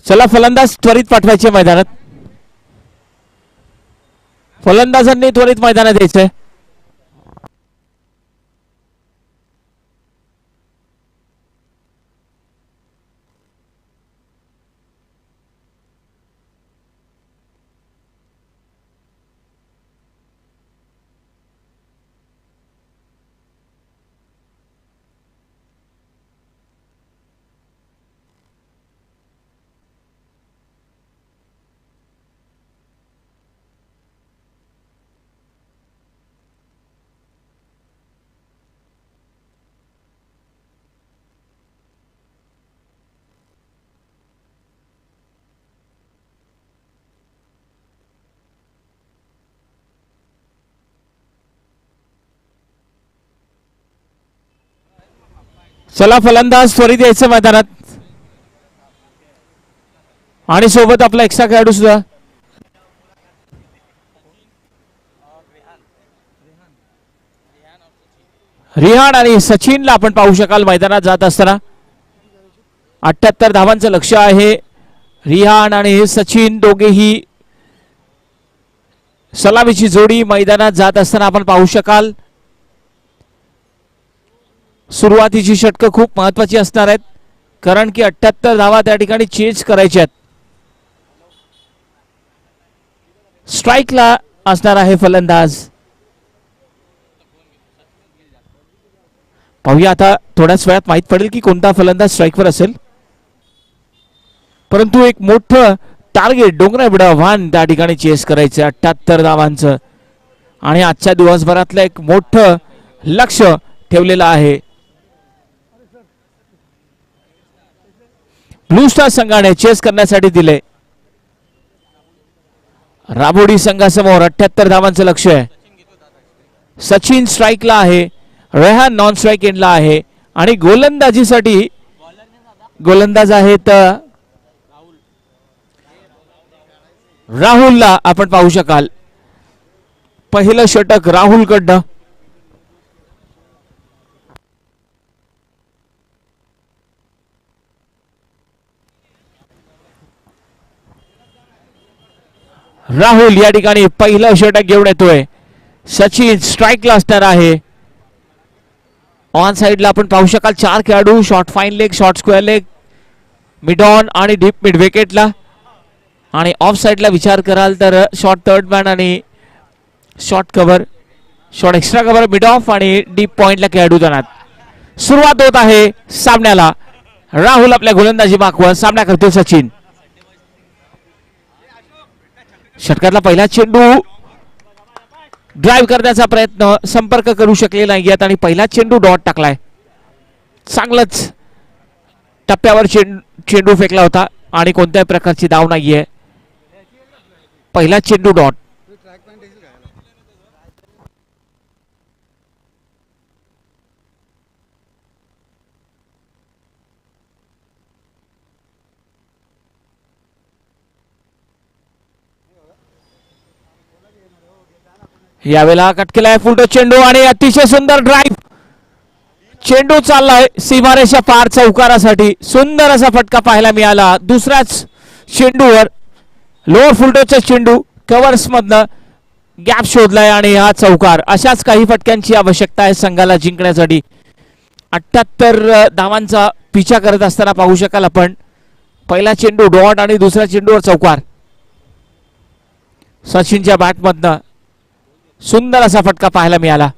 चला फलंदाज त्वरित पाठवायचे मैदानात. फलंदाजांनी त्वरित मैदानात यायचंय. चला फलंदाज त्वरित यायचं मैदानात आणि सोबत आपला एक्स्ट्रा खेळाडू सुद्धा. रिहान आणि सचिनला आपण पाहू शकाल मैदानात जात असताना. 78 धावांचं लक्ष आहे. रिहान आणि सचिन दोघेही सलामीची जोडी मैदानात जात असताना आपण पाहू शकाल. सुरुवातीची षटकं खूप महत्वाची असणार आहेत कारण की 78 धावा त्या ठिकाणी चेज करायच्या आहेत. स्ट्राइकला असणार आहे फलंदाज. पाहूया आता थोड्याच वेळात माहित पडेल की कोणता फलंदाज स्ट्राइकवर असेल. परंतु एक मोठं टार्गेट डोंगराबिडा आव्हान त्या ठिकाणी चेस करायचं 78 धावांचं आणि आजच्या दिवसभरातलं एक मोठं लक्ष ठेवलेलं आहे. ब्लू स्टार संघाने चेस करण्यासाठी दिले. राबोडी संघासमोर 78 धावांचं लक्ष आहे. सचिन स्ट्राइकला आहे, रेहान नॉन स्ट्राइक एंडला आहे आणि गोलंदाजीसाठी गोलंदाज आहेत राहुलला आपण पाहू शकाल. पहिलं षटक राहुल कडनं राहुल या ठिकाणी पहिलं षटक घेऊन येतोय. सचिन स्ट्राईकला असणार आहे. ऑन साइडला आपण पाहू शकाल 4 खेळाडू, short fine leg, short square leg, mid on आणि डीप मिड विकेटला. आणि ऑफ साइडला विचार कराल तर शॉर्ट थर्ड मॅन आणि short cover, short extra cover, mid of आणि डीप पॉइंटला खेळाडू जाणार. सुरुवात होत आहे सामन्याला. राहुल आपल्या गोलंदाजी मागवत सामना करतो सचिन. षटकातला पहिला चेंडू ड्राईव्ह करण्याचा प्रयत्न, संपर्क करू शकले नाहीयेत आणि पहिला चेंडू डॉट टाकलाय. चांगलंच टप्प्यावर चेंडू फेकला होता आणि कोणत्याही प्रकारची धाव नाहीये. पहिला चेंडू डॉट. यावेळेला कट केलाय फुलटो चेंडू आणि अतिशय सुंदर ड्राईव्ह. चेंडू चाललाय सीमारेषा पार चौकारासाठी. सुंदर असा फटका पाहायला मिळाला. दुसऱ्याच चेंडूवर लोअर फुलटोचा चेंडू कव्हर्स मधनं गॅप शोधलाय आणि हा चौकार. अशाच काही फटक्यांची आवश्यकता आहे संघाला जिंकण्यासाठी. 78 धावांचा पिछा करत असताना पाहू शकाल आपण पहिला चेंडू डॉट आणि दुसऱ्या चेंडूवर चौकार. सचिनच्या बॅटमधनं सुंदर असा फटका पाहायला मिळाला.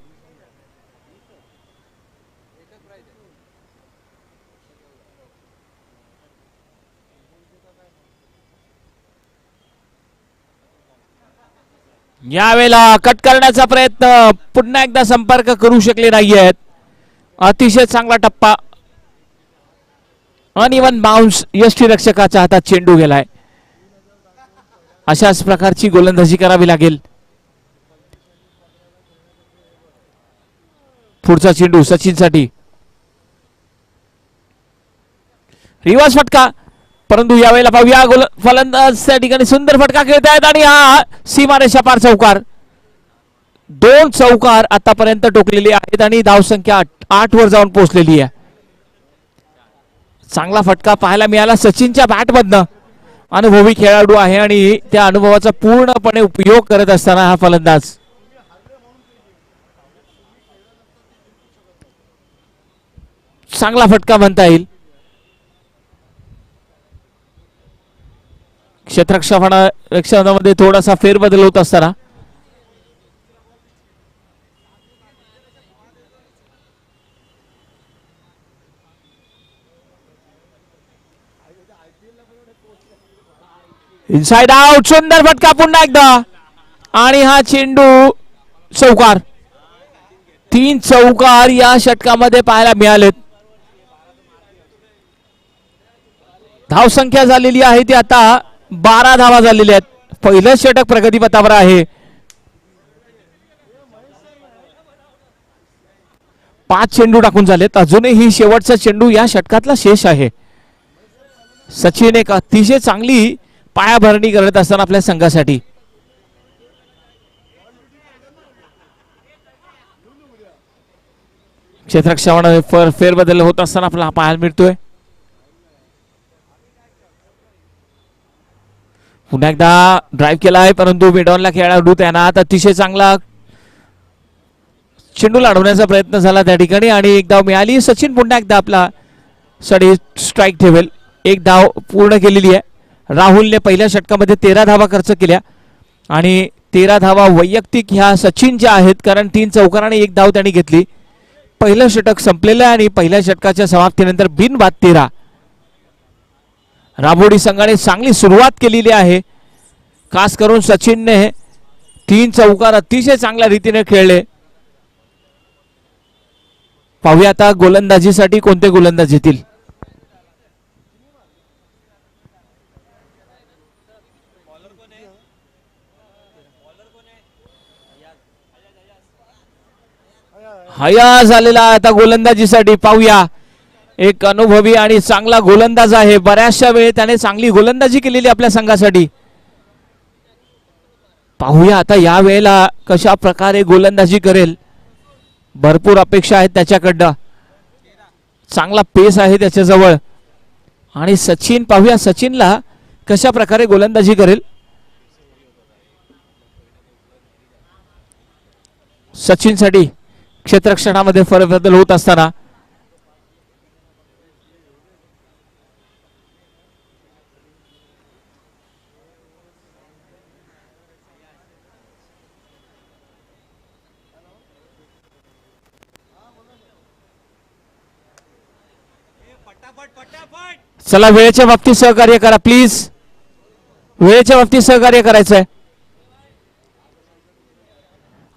यावेळेला कट करण्याचा प्रयत्न, पुन्हा एकदा संपर्क करू शकले नाहीयेत. अतिशय चांगला टप्पा, अनइवन बाउन्स, यष्टीरक्षकाच्या हातात चेंडू गेलाय. अशाच प्रकारची गोलंदाजी करावी लागेल. पुढचा चेंडू सचिनसाठी. रिवर्स फटका, परंतु यावेळेला पाहूया फलंदाज त्या ठिकाणी सुंदर फटका खेळत आहेत आणि हा सीमारेषा पार चौकार. 2 चौकार आतापर्यंत टोकलेले आहेत आणि धावसंख्या 8 वर जाऊन पोहोचलेली आहे. चांगला फटका पाहायला मिळाला सचिनच्या बॅटमधनं. अनुभवी खेळाडू आहे आणि त्या अनुभवाचा पूर्णपणे उपयोग करत असताना हा फलंदाज. चांगला फटका म्हणता येईल. क्षेत्ररक्षणामध्ये थोडासा फेरबदल होत असताना इनसाइड आउट. सुंदर फटका पुन्हा एकदा आणि हा चेंडू चौकार. 3 चौकार या षटकामध्ये पाहायला मिळालेत. धावसंख्या झालेली आहे ती आता 12 धावा झालेल्या आहेत. पहिलं षटक प्रगतीपथावर आहे. 5 चेंडू टाकून झालेत. अजूनही शेवटचा चेंडू या षटकातला शेष आहे. सचिन एक अतिशय चांगली पायाभरणी करत असताना आपल्या संघासाठी. क्षेत्ररक्षणामध्ये फेरबदल होत असताना आपल्याला पाहायला मिळतोय. पुन्हा एकदा ड्राईव्ह केला आहे परंतु मिडॉनला खेळाडू त्यांना अतिशय चांगला चेंडू लाडवण्याचा प्रयत्न झाला त्या ठिकाणी आणि एक धाव मिळाली. सचिन पुन्हा एकदा आपला साठी स्ट्राईक ठेवेल. 1 धाव पूर्ण केलेली आहे. राहुलने पहिल्या षटकामध्ये 13 धावा खर्च केल्या आणि 13 धावा वैयक्तिक ह्या सचिनच्या आहेत कारण 3 चौकार आणि 1 धाव त्यांनी घेतली. पहिलं षटक संपलेलं आहे आणि पहिल्या षटकाच्या समाप्तीनंतर बिनबाद 13. राबोडी संघाने चांगली सुरुवात केलेली आहे. खास करून सचिनने 3 चौकार अतिशय चांगल्या रीतीने खेळले. पाहूया आता गोलंदाजीसाठी कोणते गोलंदाज येतील. हया झालेला आता गोलंदाजीसाठी. पाहूया एक अनुभवी आणि चांगला गोलंदाज आहे. बऱ्याचशा वेळ त्याने चांगली गोलंदाजी केलेली आपल्या संघासाठी. पाहूया आता या वेळेला कशा प्रकारे गोलंदाजी करेल. भरपूर अपेक्षा आहेत त्याच्याकडनं. चांगला पेस आहे त्याच्याजवळ आणि सचिन पाहूया सचिनला कशा प्रकारे गोलंदाजी करेल. सचिनसाठी क्षेत्ररक्षणामध्ये फरक बदल होत असताना चला वेळेच्या बाबतीत सहकार्य करा प्लीज. वेळेच्या बाबतीत सहकार्य करायचं आहे.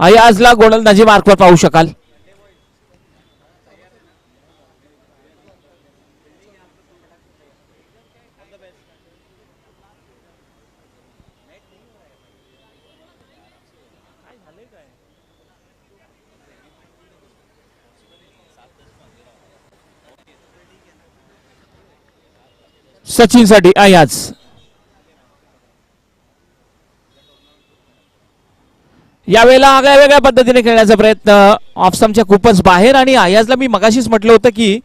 अयाजला गोलंदाजी मार्कवर पाहू शकाल. सचिनसाठी अयाज. यावेळेला आगळ्या वेगळ्या पद्धतीने खेळण्याचा प्रयत्न ऑफस्टंपच्या खूपच बाहेर. आणि अयाजला मी मगाशीच म्हटलं होतं की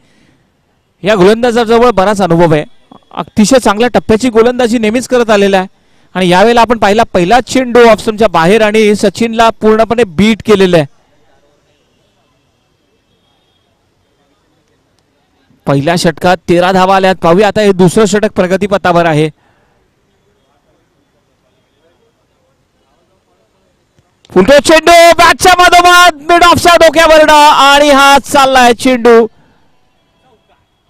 या गोलंदाजाजवळ बराच अनुभव आहे. अतिशय चांगल्या टप्प्याची गोलंदाजी नेहमीच करत आलेला आहे. आणि यावेळेला आपण पाहिला पहिला चेंडू ऑफस्टंपच्या बाहेर आणि सचिनला पूर्णपणे बीट केलेलं आहे. पहिल्या षटकात 13 धावा आल्यात. पाहूया आता हे दुसरं षटक प्रगतीपथावर आहे. फुलटो चेंडू बॅटच्या मधोमध मिड ऑफच्या डोक्यावरनं आणि हा चाललाय चेंडू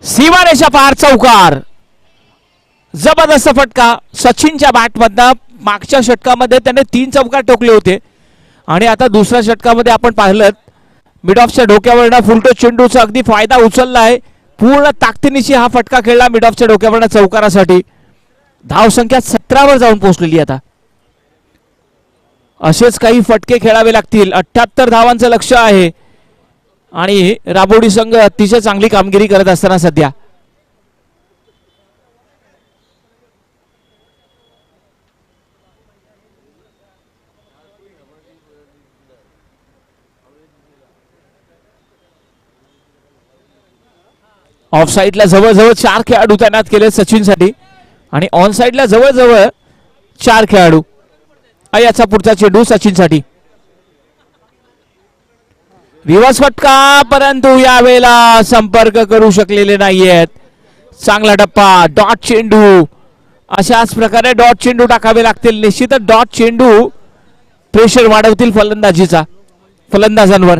सीमारेषा पार चौकार. जबरदस्त फटका सचिनच्या बॅटमधनं. मागच्या षटकामध्ये त्याने 3 चौकार ठोकले होते आणि आता दुसऱ्या षटकामध्ये आपण पाहिलं मिड ऑफच्या डोक्यावरनं फुलटो चेंडूचा अगदी फायदा उचललाय. पूर्ण ताकदीनिशी हा फटका खेळला मिड ऑफच्या डोक्यावरनं चौकारासाठी. धावसंख्या 17 वर जाऊन पोहोचलेली आता. असेच काही फटके खेळावे लागतील. 78 धावांचं लक्ष आहे आणि राबोडी संघ अतिशय चांगली कामगिरी करत असताना सध्या ऑफ साईडला जवळजवळ 4 खेळाडू तैनात केले सचिनसाठी आणि ऑन साईडला जवळजवळ 4 खेळाडू. याचा पुढचा चेंडू सचिनसाठी. रिवर्स फटका परंतु यावेळेला संपर्क करू शकलेले नाहीयेत. चांगला टप्पा डॉट चेंडू. अशाच प्रकारे डॉट चेंडू टाकावे लागतील. निश्चितच डॉट चेंडू प्रेशर वाढवतील फलंदाजांवर.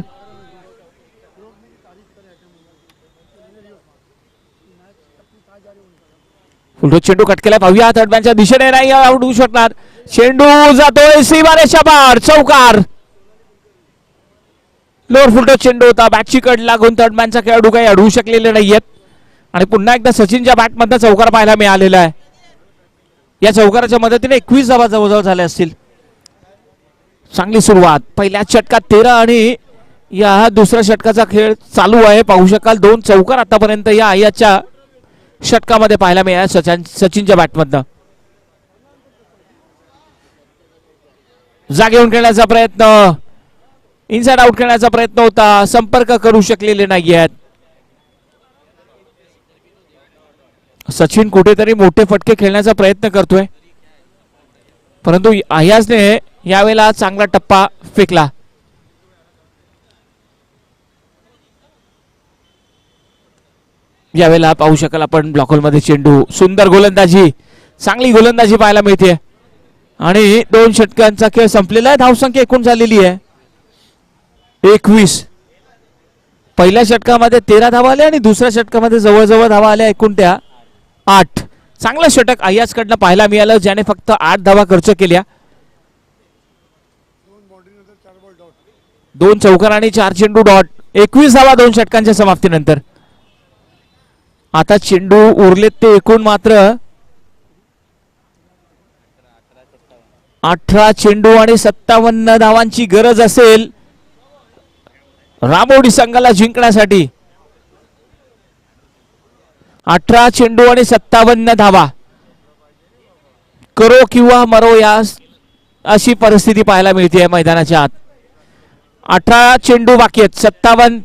फुलटो चेंडू कट केला. पाहूया थर्डमॅनच्या दिशेने नाही आउट होऊ शकणार. चेंडू जातोय सीमारेषा पार चौकार. लोअर फुलटो चेंडू होता. बॅटची कड लागून थर्डमॅनचा खेळाडू काही अडवू शकलेले नाहीयेत आणि पुन्हा एकदा सचिनच्या बॅटमधनं चौकार पाहायला मिळालेला आहे. या चौकाराच्या मदतीने 21 धावा जवळजवळ झाल्या असतील. चांगली सुरुवात. पहिल्या षटकात 13 आणि या दुसऱ्या षटकाचा खेळ चालू आहे. पाहू शकाल 2 चौकार आतापर्यंत या आयाच्या षटकामध्ये पाहायला मिळाल्या सचिनच्या बॅटमधनं. जागेहून खेळण्याचा प्रयत्न इनसाइड आउट खेळण्याचा प्रयत्न होता. संपर्क करू शकलेले नाहीयेत. सचिन कुठेतरी मोठे फटके खेळण्याचा प्रयत्न करतोय परंतु अयाजने यावेळेला चांगला टप्पा फेकला. यावेळेला पाहू शकाल आपण ब्लॉक होलमध्ये चेंडू. सुंदर गोलंदाजी. चांगली गोलंदाजी पाहायला मिळते आणि 2 षटकांचा खेळ संपलेला आहे. धावसंख्या एकूण झालेली आहे 21. पहिल्या षटकामध्ये 13 धावा आल्या आणि दुसऱ्या षटकामध्ये जवळजवळ धावा आल्या एकूण त्या 8. चांगलं षटक अय्याजकडनं पाहायला मिळालं ज्याने फक्त 8 धावा खर्च केल्या. 2 चौकार आणि 4 चेंडू डॉट. 21 धावा 2 षटकांच्या समाप्तीनंतर. आता चेंडू उरलेत ते एकूण मात्र 18 चेंडू आणि 57 धावांची गरज असेल राबोडी संघाला जिंकण्यासाठी. 18 चेंडू आणि 57 धावा. करो किंवा मरो या अशी परिस्थिती पाहायला मिळते मैदानाच्या आत. 18 चेंडू बाकी आहेत. 57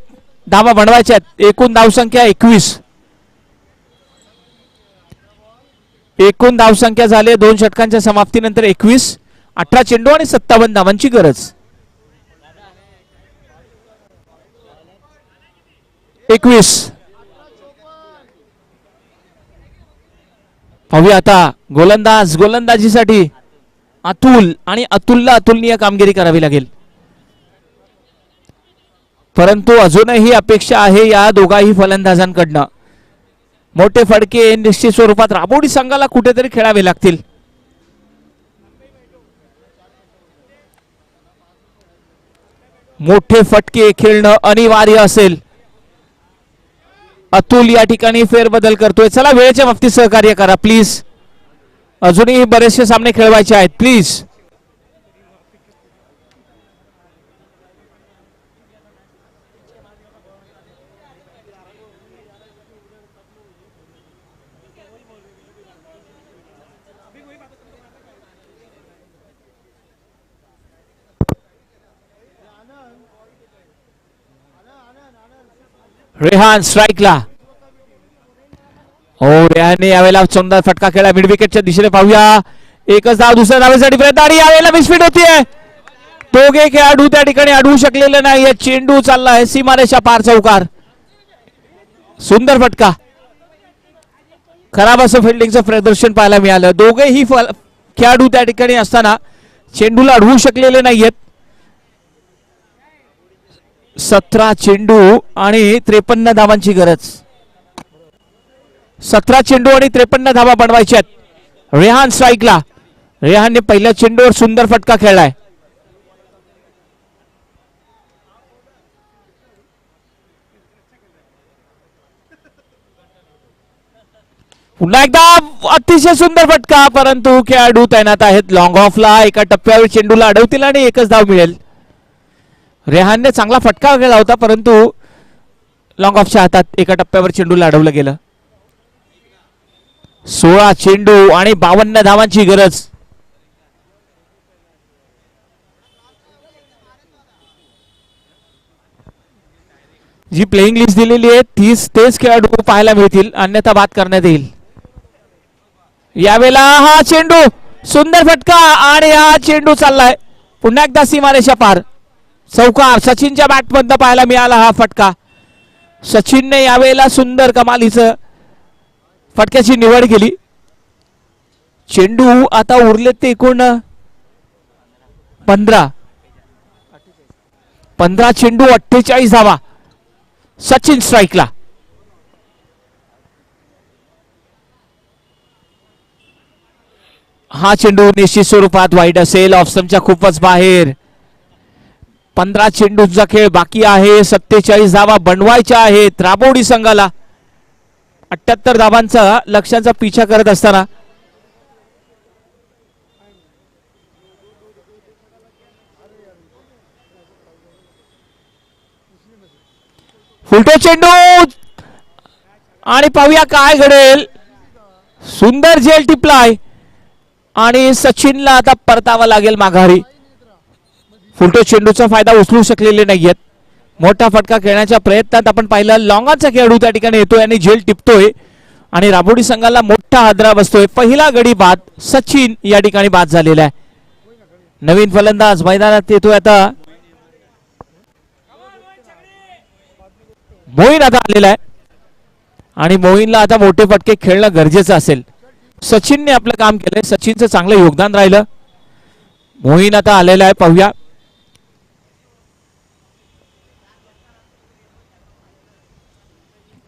धावा बनवायच्या आहेत. एकूण धावसंख्या 21. एकूण धावसंख्या झाली 2 षटकांच्या समाप्तीनंतर 21. 18 चेंडू आणि 57 धावांची गरज. 21. पाहूया आता गोलंदाजीसाठी अतुल, आणि अतुलला अतुलनीय कामगिरी करावी लागेल. परंतु अजूनही अपेक्षा आहे या दोघाही फलंदाजांकडनं. मोठे फटके निश्चित स्वरूपात राबोडी संघाला कुठेतरी खेळावे लागतील. मोठे फटके खेळणं अनिवार्य असेल. अतुल या ठिकाणी फेरबदल करतोय. चला वेळेच्या बाबतीत सहकार्य करा प्लीज. अजूनही बरेचसे सामने खेळवायचे आहेत प्लीज. रेहान स्ट्राईकला. हो, रेहानने यावेळेला सुंदर फटका खेळला मिड विकेटच्या दिशेने. पाहूया एकच धाव दुसऱ्या धावेसाठी प्रयत्न, आणि यावेळेला मिसफिट होतीये. दोघे खेळाडू त्या ठिकाणी अडवू शकलेले नाही. चेंडू चाललाय सीमारेषा पार चौकार. सुंदर फटका. खराब असं फिल्डिंगचं प्रदर्शन पाहायला मिळालं. दोघेही खेळाडू त्या ठिकाणी असताना चेंडूला अडवू शकलेले नाहीयेत. 17 चेंडू आणि 53 धावांची गरज. 17 चेंडू आणि 53 धावा बनवायच्या आहेत. रेहान स्ट्राईकला. रेहानने पहिल्या चेंडूवर सुंदर फटका खेळलाय. पुन्हा एकदा अतिशय सुंदर फटका, परंतु खेळाडू तैनात आहेत लॉंग ऑफला. एका टप्प्यावर चेंडूला अडवतील आणि एकच धाव मिळेल. रेहानने चांगला फटका खेळला होता, परंतु लॉंग ऑफच्या हातात एका टप्प्यावर चेंडूला अडवलं गेलं. 16 चेंडू आणि 52 धावांची गरज. जी प्लेइंग लिस्ट दिलेली आहे तेच खेळाडू पाहायला मिळतील, अन्यथा बाद करण्यात येईल. यावेळेला हा चेंडू सुंदर फटका, आणि हा चेंडू चाललाय पुन्हा एकदा सीमारेषा पार चौकार. सचिनच्या बॅटमधनं पाहायला मिळाला हा फटका. सचिनने यावेळेला सुंदर कमालीचं फटक्याची निवड केली. चेंडू आता उरले ते एकूण 15 चेंडू 48 धावा. सचिन स्ट्राईकला. हा चेंडू निश्चित स्वरूपात वाईट असेल, ऑफस्टंपच्या खूपच बाहेर. 15 चेंडूचा खेळ बाकी आहे. 47 धावा बनवायच्या आहेत राबोडी संघाला. 78 धावांचा लक्ष्यांचा पिछा करत असताना फुलटो चेंडू, आणि पाहूया काय घडेल. सुंदर झेल टिपलाय, आणि सचिनला आता परतावा लागेल माघारी. फुलटो चेंडूचा फायदा उचलू शकलेले नाहीयेत. मोठा फटका खेळण्याच्या प्रयत्नात आपण पाहिलं लॉंगाचा खेळाडू त्या ठिकाणी येतोय आणि झेल टिपतोय, आणि राबोडी संघाला मोठा हादरा बसतोय. पहिला गडी बाद. सचिन या ठिकाणी बाद झालेला आहे. नवीन फलंदाज मैदानात येतोय आता. मोईन आता आलेला आहे, आणि मोईनला आता मोठे फटके खेळणं गरजेचं असेल. सचिनने आपलं काम केलंय. सचिनचं चांगलं योगदान राहिलं. मोईन आता आलेला आहे. पाहूया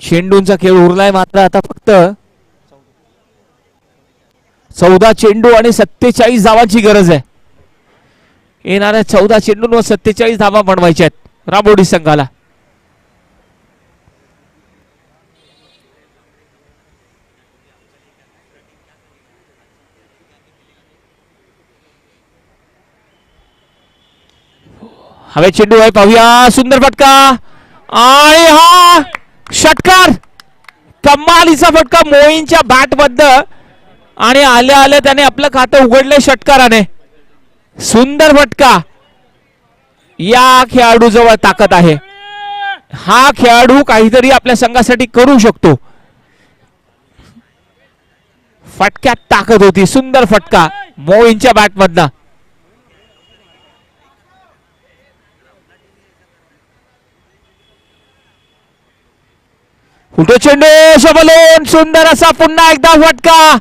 चेंडूंचा खेळ उरलाय मात्र आता फक्त 14 चेंडू आणि 47 धावांची गरज आहे. येणाऱ्या 14 चेंडूंवर 47 धावा बनवायच्या आहेत राबोडी संघाला. हवे चेंडू आहे. पाहूया सुंदर फटका, आणि हा षटकार. कमालीचा फटका मोईनच्या बॅट मधनं, आणि आल्या आल्या त्याने आपलं खातं उघडले षटकाराने. सुंदर फटका. या खेळाडू जवळ ताकद आहे. हा खेळाडू काहीतरी आपल्या संघासाठी करू शकतो. फटक्यात ताकद होती. सुंदर फटका मोईनच्या बॅट मधनं. फुटो चेंडू शबलोन सुंदर असा पुन्हा एकदा फटका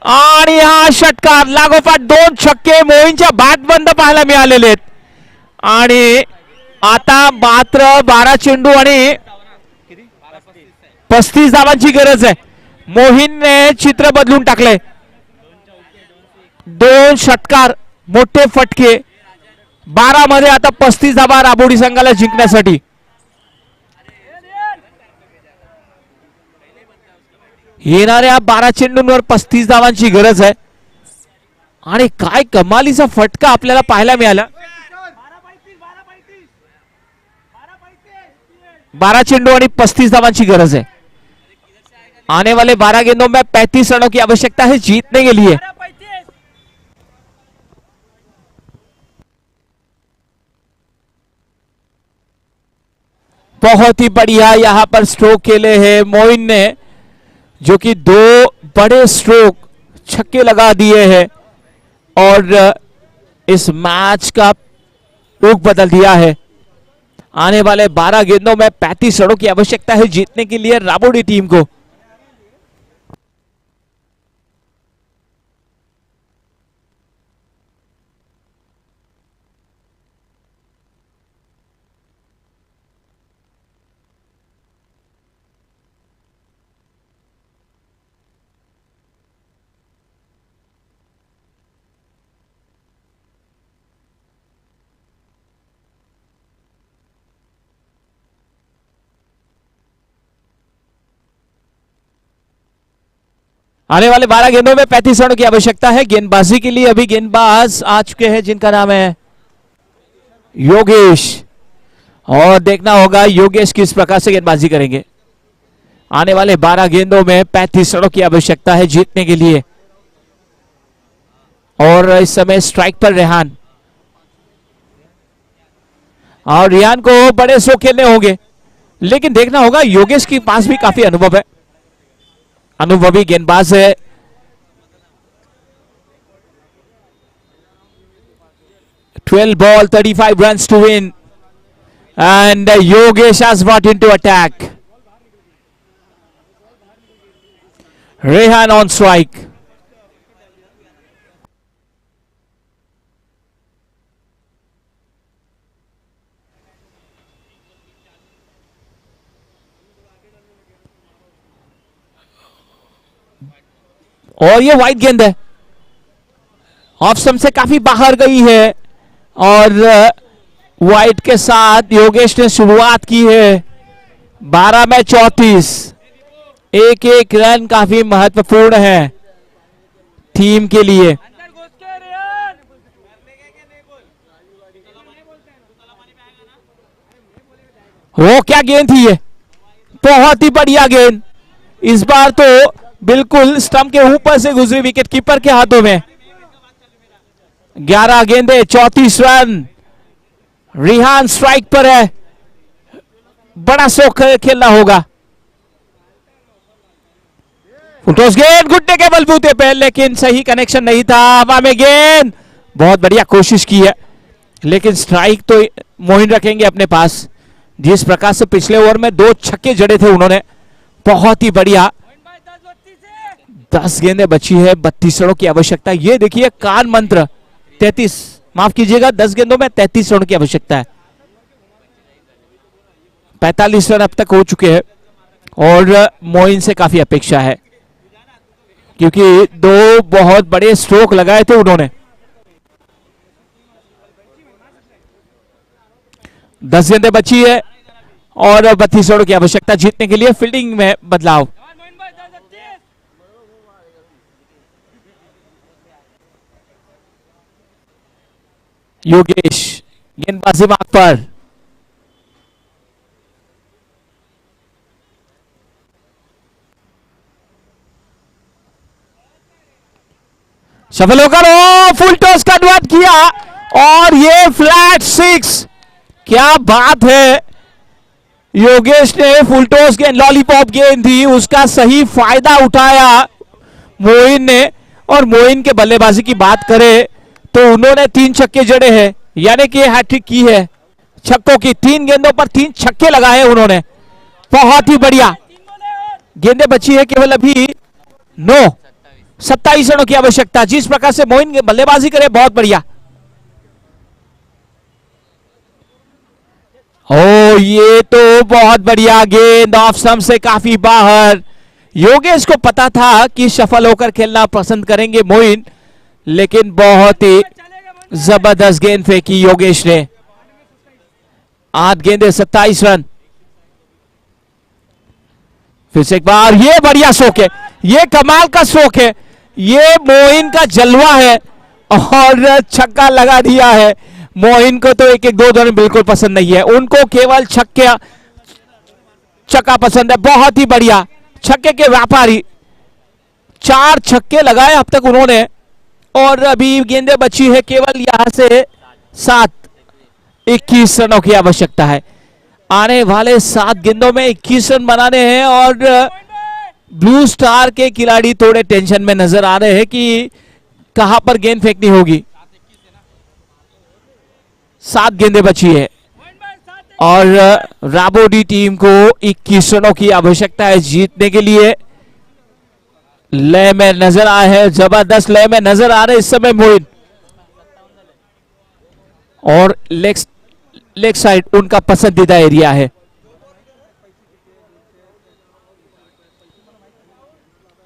आणि हा षटकार लागोपाठ 2 छक्के मोहीनच्या बॅट बंद पाहायला मिळालेले आहेत. आणि आता मात्र 12 चेंडू आणि 35 धावांची गरज आहे. मोहीनने चित्र बदलून टाकले. 2 षटकार मोठे फटके 12 मध्ये आता 35 धावा राबोडी संघाला जिंकण्यासाठी. येणाऱ्या 12 चेंडूंवर 35 धावांची गरज आहे. आणि काय कमालीचा फटका आपल्याला पाहायला मिळाला. 12 चेंडू आणि 35 धावांची गरज है. आने वाले 12 गेंदों में 35 रनों की आवश्यकता है जीतने के लिए. बहुत ही बढ़िया यहां पर स्ट्रोक खेले हैं मोइन ने, जो कि 2 बड़े स्ट्रोक छक्के लगा दिए हैं और इस मैच का रुख बदल दिया है. आने वाले 12 गेंदों में 35 रनों की आवश्यकता है जीतने के लिए राबोडी टीम को. आने वाले 12 गेंदों में 35 रनों की आवश्यकता है. गेंदबाजी के लिए अभी गेंदबाज आ चुके हैं जिनका नाम है योगेश, और देखना होगा योगेश किस प्रकार से गेंदबाजी करेंगे. आने वाले 12 गेंदों में 35 रनों की आवश्यकता है जीतने के लिए. और इस समय स्ट्राइक पर रेहान, और रेहान को बड़े शो खेलने होंगे, लेकिन देखना होगा योगेश के पास भी काफी अनुभव है, अनुभवी गेंदबाज है. Twelve ball, 35 runs to win, and Yogesh has brought into attack. Rehan on strike. और ये वाइड गेंद है, ऑफ स्टंप से काफी बाहर गई है, और वाइड के साथ योगेश ने शुरुआत की है. 12 में 34, एक रन काफी महत्वपूर्ण है टीम के लिए. वो क्या गेंद थी ये, बहुत ही बढ़िया गेंद. इस बार तो बिल्कुल स्टंप के ऊपर से गुजरी, विकेट कीपर के हाथों में. 11 गेंदे 34 रन. रेहान स्ट्राइक पर है, बड़ा शौक खेलना होगा. फुटोस गेंद घुटने के बलबूते पे, लेकिन सही कनेक्शन नहीं था. हवा में गेंद, बहुत बढ़िया कोशिश की है, लेकिन स्ट्राइक तो मोहिन रखेंगे अपने पास. जिस प्रकार से पिछले ओवर में 2 छक्के जड़े थे उन्होंने, बहुत ही बढ़िया. 10 गेंदें बची है, 32 रनों की आवश्यकता. ये देखिए कान मंत्र, 33, माफ कीजिएगा, 10 गेंदों में 33 रनों की आवश्यकता है. 45 रन अब तक हो चुके हैं, और मोइन से काफी अपेक्षा है, क्योंकि 2 बहुत बड़े स्ट्रोक लगाए थे उन्होंने. 10 गेंदें बची है और 32 रनों की आवश्यकता जीतने के लिए. फील्डिंग में बदलाव, योगेश गेंदबाजी मार्ग पर. सफल होकर फुल टॉस कन्वर्ट किया, और ये फ्लैट 6. क्या बात है, योगेश ने फुल टॉस गेंद, लॉलीपॉप गेंद थी, उसका सही फायदा उठाया मोइन ने. और मोइन के बल्लेबाजी की बात करें तो उन्होंने 3 छक्के जड़े हैं, यानी कि हैट्रिक की है छक्कों की. 3 गेंदों पर 3 छक्के लगाए उन्होंने, बहुत ही बढ़िया. गेंदें बची है केवल अभी 9, 27 रनों की आवश्यकता। जिस प्रकार से मोइन बल्लेबाजी करे बहुत बढ़िया। ओ ये तो बहुत बढ़िया गेंद ऑफ स्टंप से काफी बाहर। योगेश को पता था कि सफल होकर खेलना पसंद करेंगे मोइन, लेकिन बहुत ही जबरदस्त गेंद फेंकी योगेश ने। 8 गेंदे 27 रन। फिर से एक बार, ये बढ़िया स्ट्रोक है, ये कमाल का स्ट्रोक है, ये मोइन का जलवा है और छक्का लगा दिया है। मोइन को तो एक एक दो रन बिल्कुल पसंद नहीं है, उनको केवल छक्का पसंद है। बहुत ही बढ़िया छक्के के व्यापारी, 4 छक्के लगाए अब तक उन्होंने, और अभी गेंदें बची है केवल यहां से 7। 21 रनों की आवश्यकता है। आने वाले 7 गेंदों में 21 रन बनाने हैं और ब्लू स्टार के खिलाड़ी थोड़े टेंशन में नजर आ रहे हैं कि कहां पर गेंद फेंकनी होगी। 7 गेंदें बची है और राबोडी टीम को 21 रनों की आवश्यकता है जीतने के लिए। लय में नजर आए हैं, जबरदस्त लय में नजर आ रहे इस समय मोइन, और लेग साइड उनका पसंदीदा एरिया है।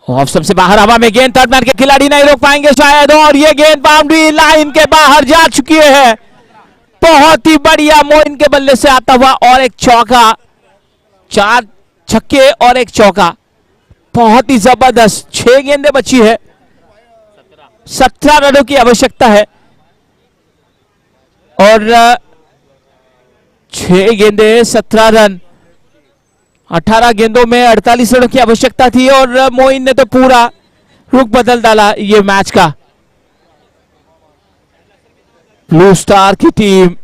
ऑफ स्टंप से बाहर हवा में गेंद, थर्ड मैन के खिलाड़ी नहीं रोक पाएंगे शायद, और ये गेंद बाउंड्री लाइन के बाहर जा चुकी है। बहुत ही बढ़िया मोइन के बल्ले से आता हुआ और एक चौका, 4 छक्के और एक चौका, बहुत ही जबरदस्त। 6 गेंदें बची है, 17 रनों की आवश्यकता है और 6 गेंदे 17 रन। 18 गेंदों में 48 रनों की आवश्यकता थी और मोइन ने तो पूरा रुख बदल डाला ये मैच का। ब्लू स्टार की टीम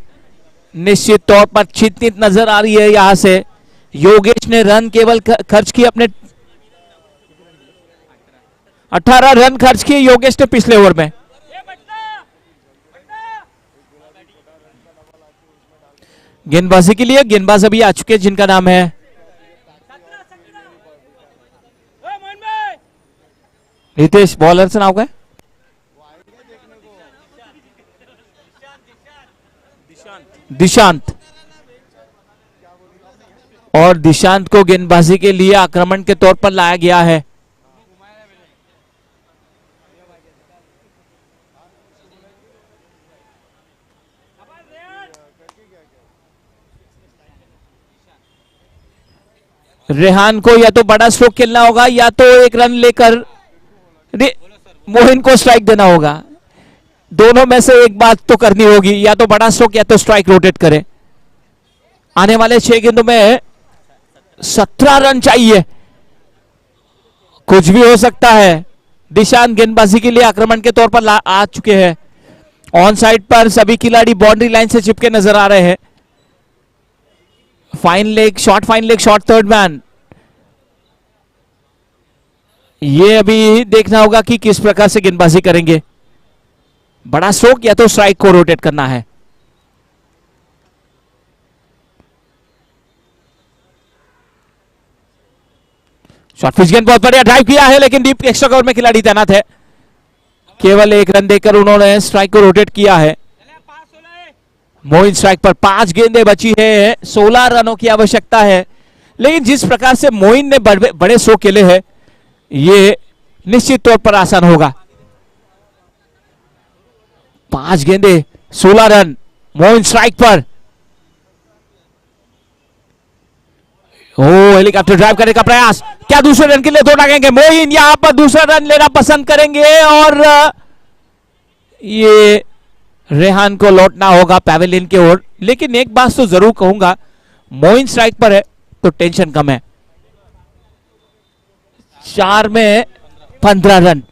निश्चित तौर पर चिंतित नजर आ रही है। यहां से योगेश ने रन केवल खर्च किए अपने, 18 रन खर्च किए योगेश ने पिछले ओवर में। गेंदबाजी के लिए गेंदबाज अभी आ चुके हैं जिनका नाम है रितेश। बॉलर से नाम क्या है? दिशांत। और दिशांत को गेंदबाजी के लिए आक्रमण के तौर पर लाया गया है। रेहान को या तो बड़ा स्ट्रोक खेलना होगा या तो एक रन लेकर मोइन को स्ट्राइक देना होगा। दोनों में से एक बात तो करनी होगी, या तो बड़ा स्ट्रोक या तो स्ट्राइक रोटेट करे। आने वाले 6 गेंदों में 17 रन चाहिए, कुछ भी हो सकता है। दिशांत गेंदबाजी के लिए आक्रमण के तौर पर आ चुके हैं। ऑन साइड पर सभी खिलाड़ी बाउंड्री लाइन से चिपके नजर आ रहे हैं। Fine leg shot third man. ये अभी देखना होगा कि किस प्रकार से गेंदबाजी करेंगे, बड़ा स्ट्रोक या तो स्ट्राइक को रोटेट करना है। शॉर्ट पिच गेंद, बहुत बढ़िया ड्राइव किया है, लेकिन डीप एक्स्ट्रा कवर में खिलाड़ी तैनात है। केवल एक रन देकर उन्होंने स्ट्राइक को रोटेट किया है। मोइन स्ट्राइक पर, 5 गेंदें बची है, 16 रनों की आवश्यकता है। लेकिन जिस प्रकार से मोइन ने बड़े स्ट्रोक खेले हैं, ये निश्चित तौर पर आसान होगा। 5 गेंदे 16 रन, मोइन स्ट्राइक पर। हेलीकॉप्टर ड्राइव करने का प्रयास, क्या दूसरे रन के लिए दौड़ लगेंगे? मोइन यहां पर दूसरा रन लेना पसंद करेंगे और ये रेहान को लौटना होगा पैवेलियन की ओर। लेकिन एक बात तो जरूर कहूंगा, मोइन स्ट्राइक पर है तो टेंशन कम है। 4 में 15 रन,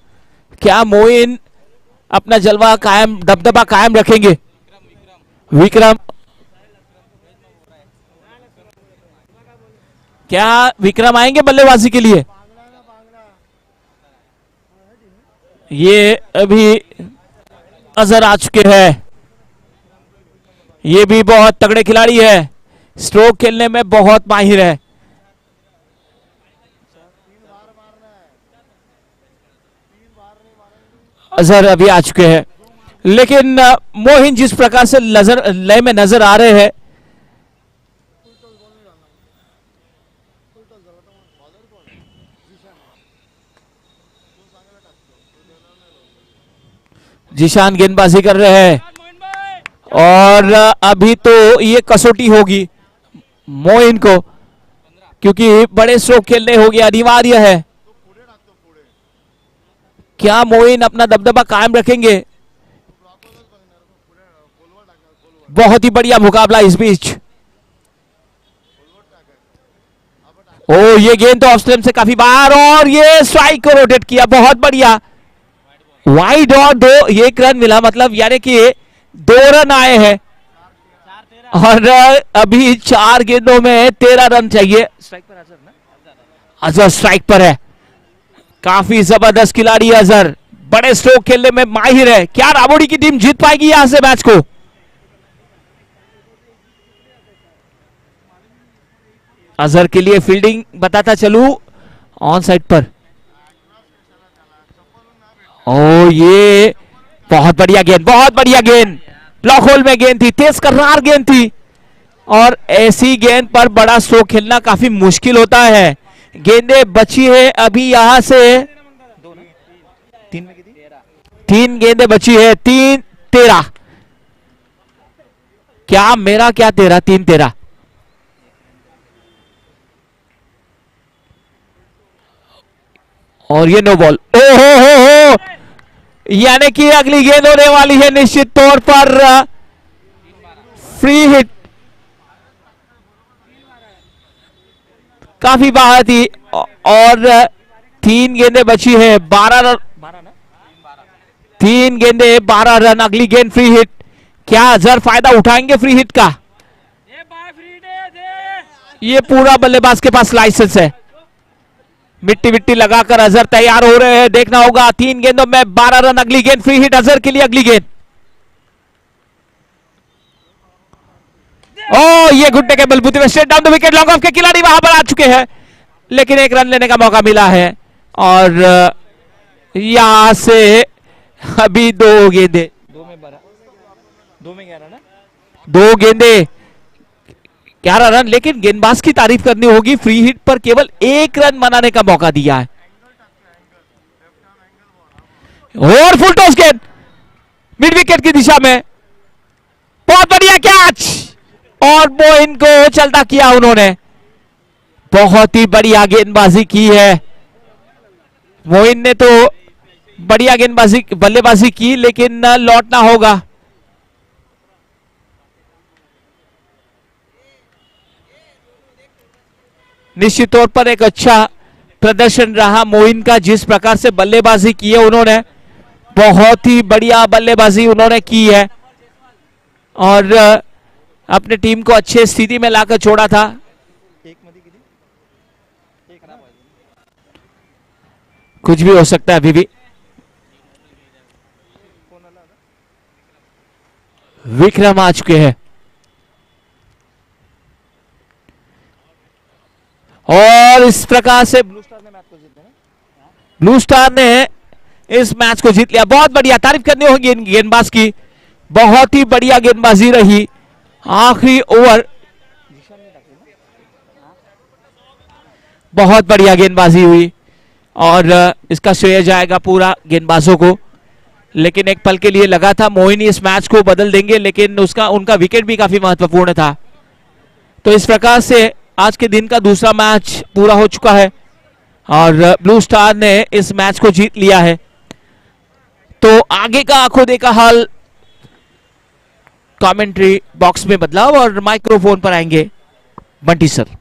क्या मोइन अपना जलवा कायम, दबदबा कायम रखेंगे? विक्रम, क्या विक्रम आएंगे बल्लेबाजी के लिए? ये अभी नजर आ चुके हैं, ये भी बहुत तगड़े खिलाड़ी है, स्ट्रोक खेलने में बहुत माहिर है। अजहर अभी आ चुके हैं, लेकिन मोहिन जिस प्रकार से लय में नजर आ रहे हैं, जीशान गेंदबाजी कर रहे हैं और अभी तो ये कसौटी होगी मोइन को, क्योंकि बड़े स्ट्रोक खेलने होंगे, अनिवार्य है। क्या मोइन अपना दबदबा कायम रखेंगे? बहुत ही बढ़िया मुकाबला इस बीच। ओ ये गेंद तो ऑफ स्टंप से काफी बाहर और ये स्ट्राइक को रोटेट किया, बहुत बढ़िया। वाइड और दो, एक रन मिला, मतलब यानी कि 2 रन आए हैं और अभी 4 गेंदों में 13 रन चाहिए। स्ट्राइक पर अजहर ना, अजहर स्ट्राइक पर है। काफी जबरदस्त खिलाड़ी अजहर, बड़े स्ट्रोक खेलने में माहिर है। क्या राबोडी की टीम जीत पाएगी यहां से मैच को? अजहर के लिए फील्डिंग बताता चलूं, ऑन साइड पर। ओ ये बहुत बढ़िया गेंद, बहुत बढ़िया गेंद, ब्लॉक होल में गेंद थी, तेज कर्रार गेंद थी और ऐसी गेंद पर बड़ा स्ट्रोक खेलना काफी मुश्किल होता है। गेंदें बची है अभी यहां से 3 गेंदें बची है, 3-13। क्या मेरा क्या तेरा, 3-13। और ये नो बॉल। ओ हो, यानी कि अगली गेंद होने वाली है निश्चित तौर पर फ्री हिट। काफी बाहर थी और 3 गेंदें बची है, 12 रन, 3 गेंदें 12 रन, अगली गेंद फ्री हिट। क्या अजहर फायदा उठाएंगे फ्री हिट का? ये पूरा बल्लेबाज के पास लाइसेंस है। मिट्टी मिट्टी लगाकर अजहर तैयार हो रहे हैं, देखना होगा। 3 गेंदों में 12 रन, अगली गेंद फ्री हिट अजहर के लिए। अगली गेंद, ओ ये घुटने के बलबूते में straight down the wicket, long off के खिलाड़ी वहां पर आ चुके हैं, लेकिन 1 रन लेने का मौका मिला है और यहां से अभी 2 गेंदे, 2 में 11 ना, 2 गेंदे 11 रन, लेकिन गेंदबाज की तारीफ करनी होगी, फ्री हिट पर केवल 1 रन बनाने का मौका दिया है। और फुल टॉस गेंद मिड विकेट की दिशा में, बहुत बढ़िया कैच और मोइन को चलता किया उन्होंने। बहुत ही बढ़िया गेंदबाजी की है मोइन ने, तो बढ़िया गेंदबाजी बल्लेबाजी की, लेकिन लौटना होगा। निश्चित तौर पर एक अच्छा प्रदर्शन रहा मोइन का, जिस प्रकार से बल्लेबाजी की है उन्होंने, बहुत ही बढ़िया बल्लेबाजी उन्होंने की है और अपने टीम को अच्छे स्थिति में लाकर छोड़ा था। कुछ भी हो सकता है अभी भी। विक्रम आ चुके हैं और इस प्रकार से ब्लू स्टार ने मैच को जीत लिया। ब्लू स्टार ने इस मैच को जीत लिया। बहुत बढ़िया, तारीफ करनी होगी गेंदबाज की, बहुत ही बढ़िया गेंदबाजी रही। आखिरी ओवर बहुत बढ़िया गेंदबाजी हुई और इसका श्रेय जाएगा पूरा गेंदबाजों को। लेकिन एक पल के लिए लगा था मोइन इस मैच को बदल देंगे, लेकिन उनका विकेट भी काफी महत्वपूर्ण था। तो इस प्रकार से आज के दिन का दूसरा मैच पूरा हो चुका है और ब्लू स्टार ने इस मैच को जीत लिया है। तो आगे का आंखों देखा हाल कमेंट्री बॉक्स में बदलाव और माइक्रोफोन पर आएंगे Bunty sir.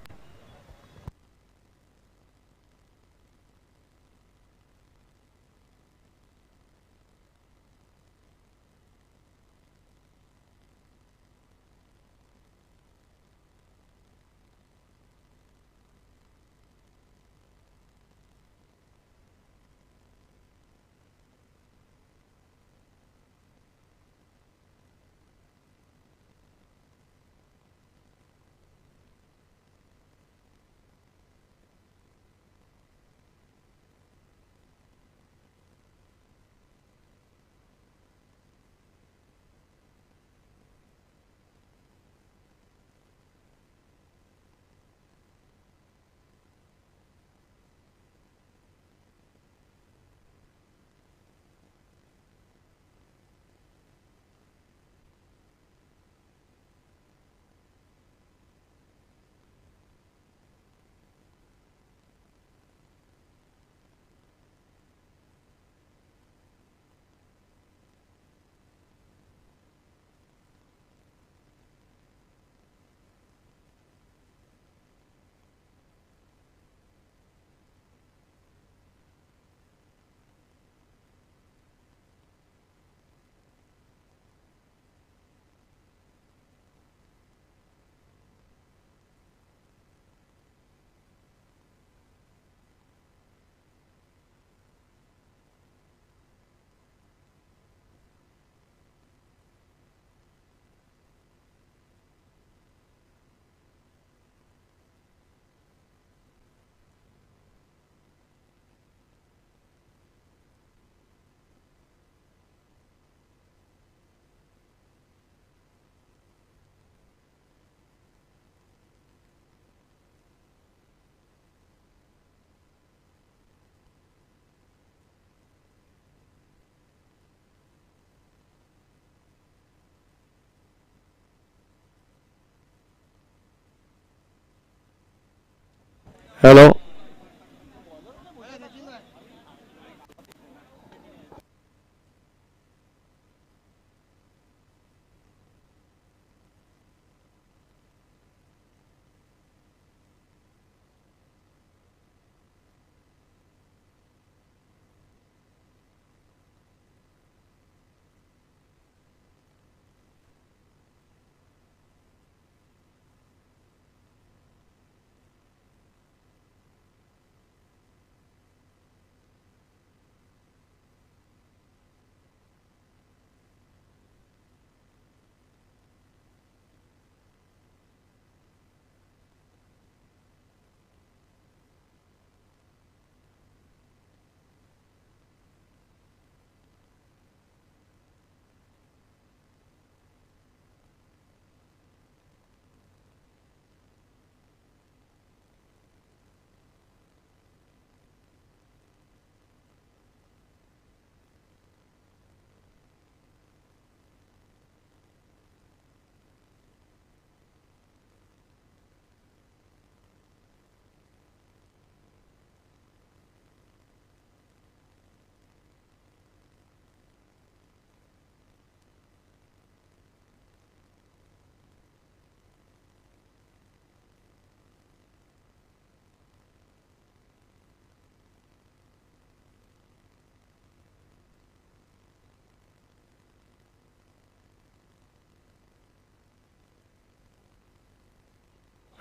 Hello.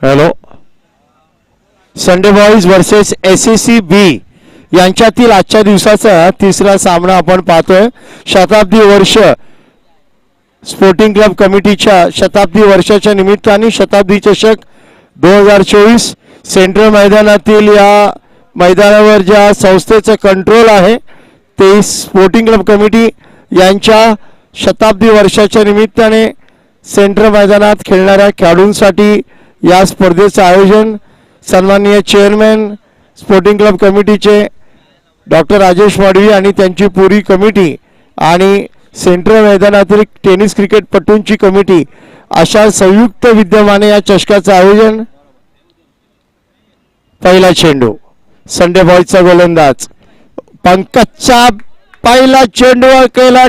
Hello. Sunday boys versus SSC बी यांच्यातील आजच्या दिवसाचा तिसरा सामना आपण पाहतोय. शताब्दी वर्ष स्पोर्टिंग क्लब कमिटीच्या शताब्दी वर्षाच्या निमित्ताने शताब्दी चषक 2024 सेंट्रल मैदानातील या मैदानावर ज्या संस्थेचं कंट्रोल आहे ते स्पोर्टिंग क्लब कमिटी यांच्या शताब्दी वर्षाच्या निमित्ताने सेंट्रल मैदानात खेळणाऱ्या खेळाडूंसाठी या स्पर्धेचं आयोजन सन्माननीय चेअरमॅन स्पोर्टिंग क्लब कमिटीचे डॉक्टर राजेश मडवी आणि त्यांची पुरी कमिटी आणि सेंट्रल मैदानातील टेनिस क्रिकेटपटूंची कमिटी अशा संयुक्त विद्यमाने या चषकाचं आयोजन. पहिला चेंडू संडे बॉयजचा गोलंदाज पंकजचा पहिला चेंडू केला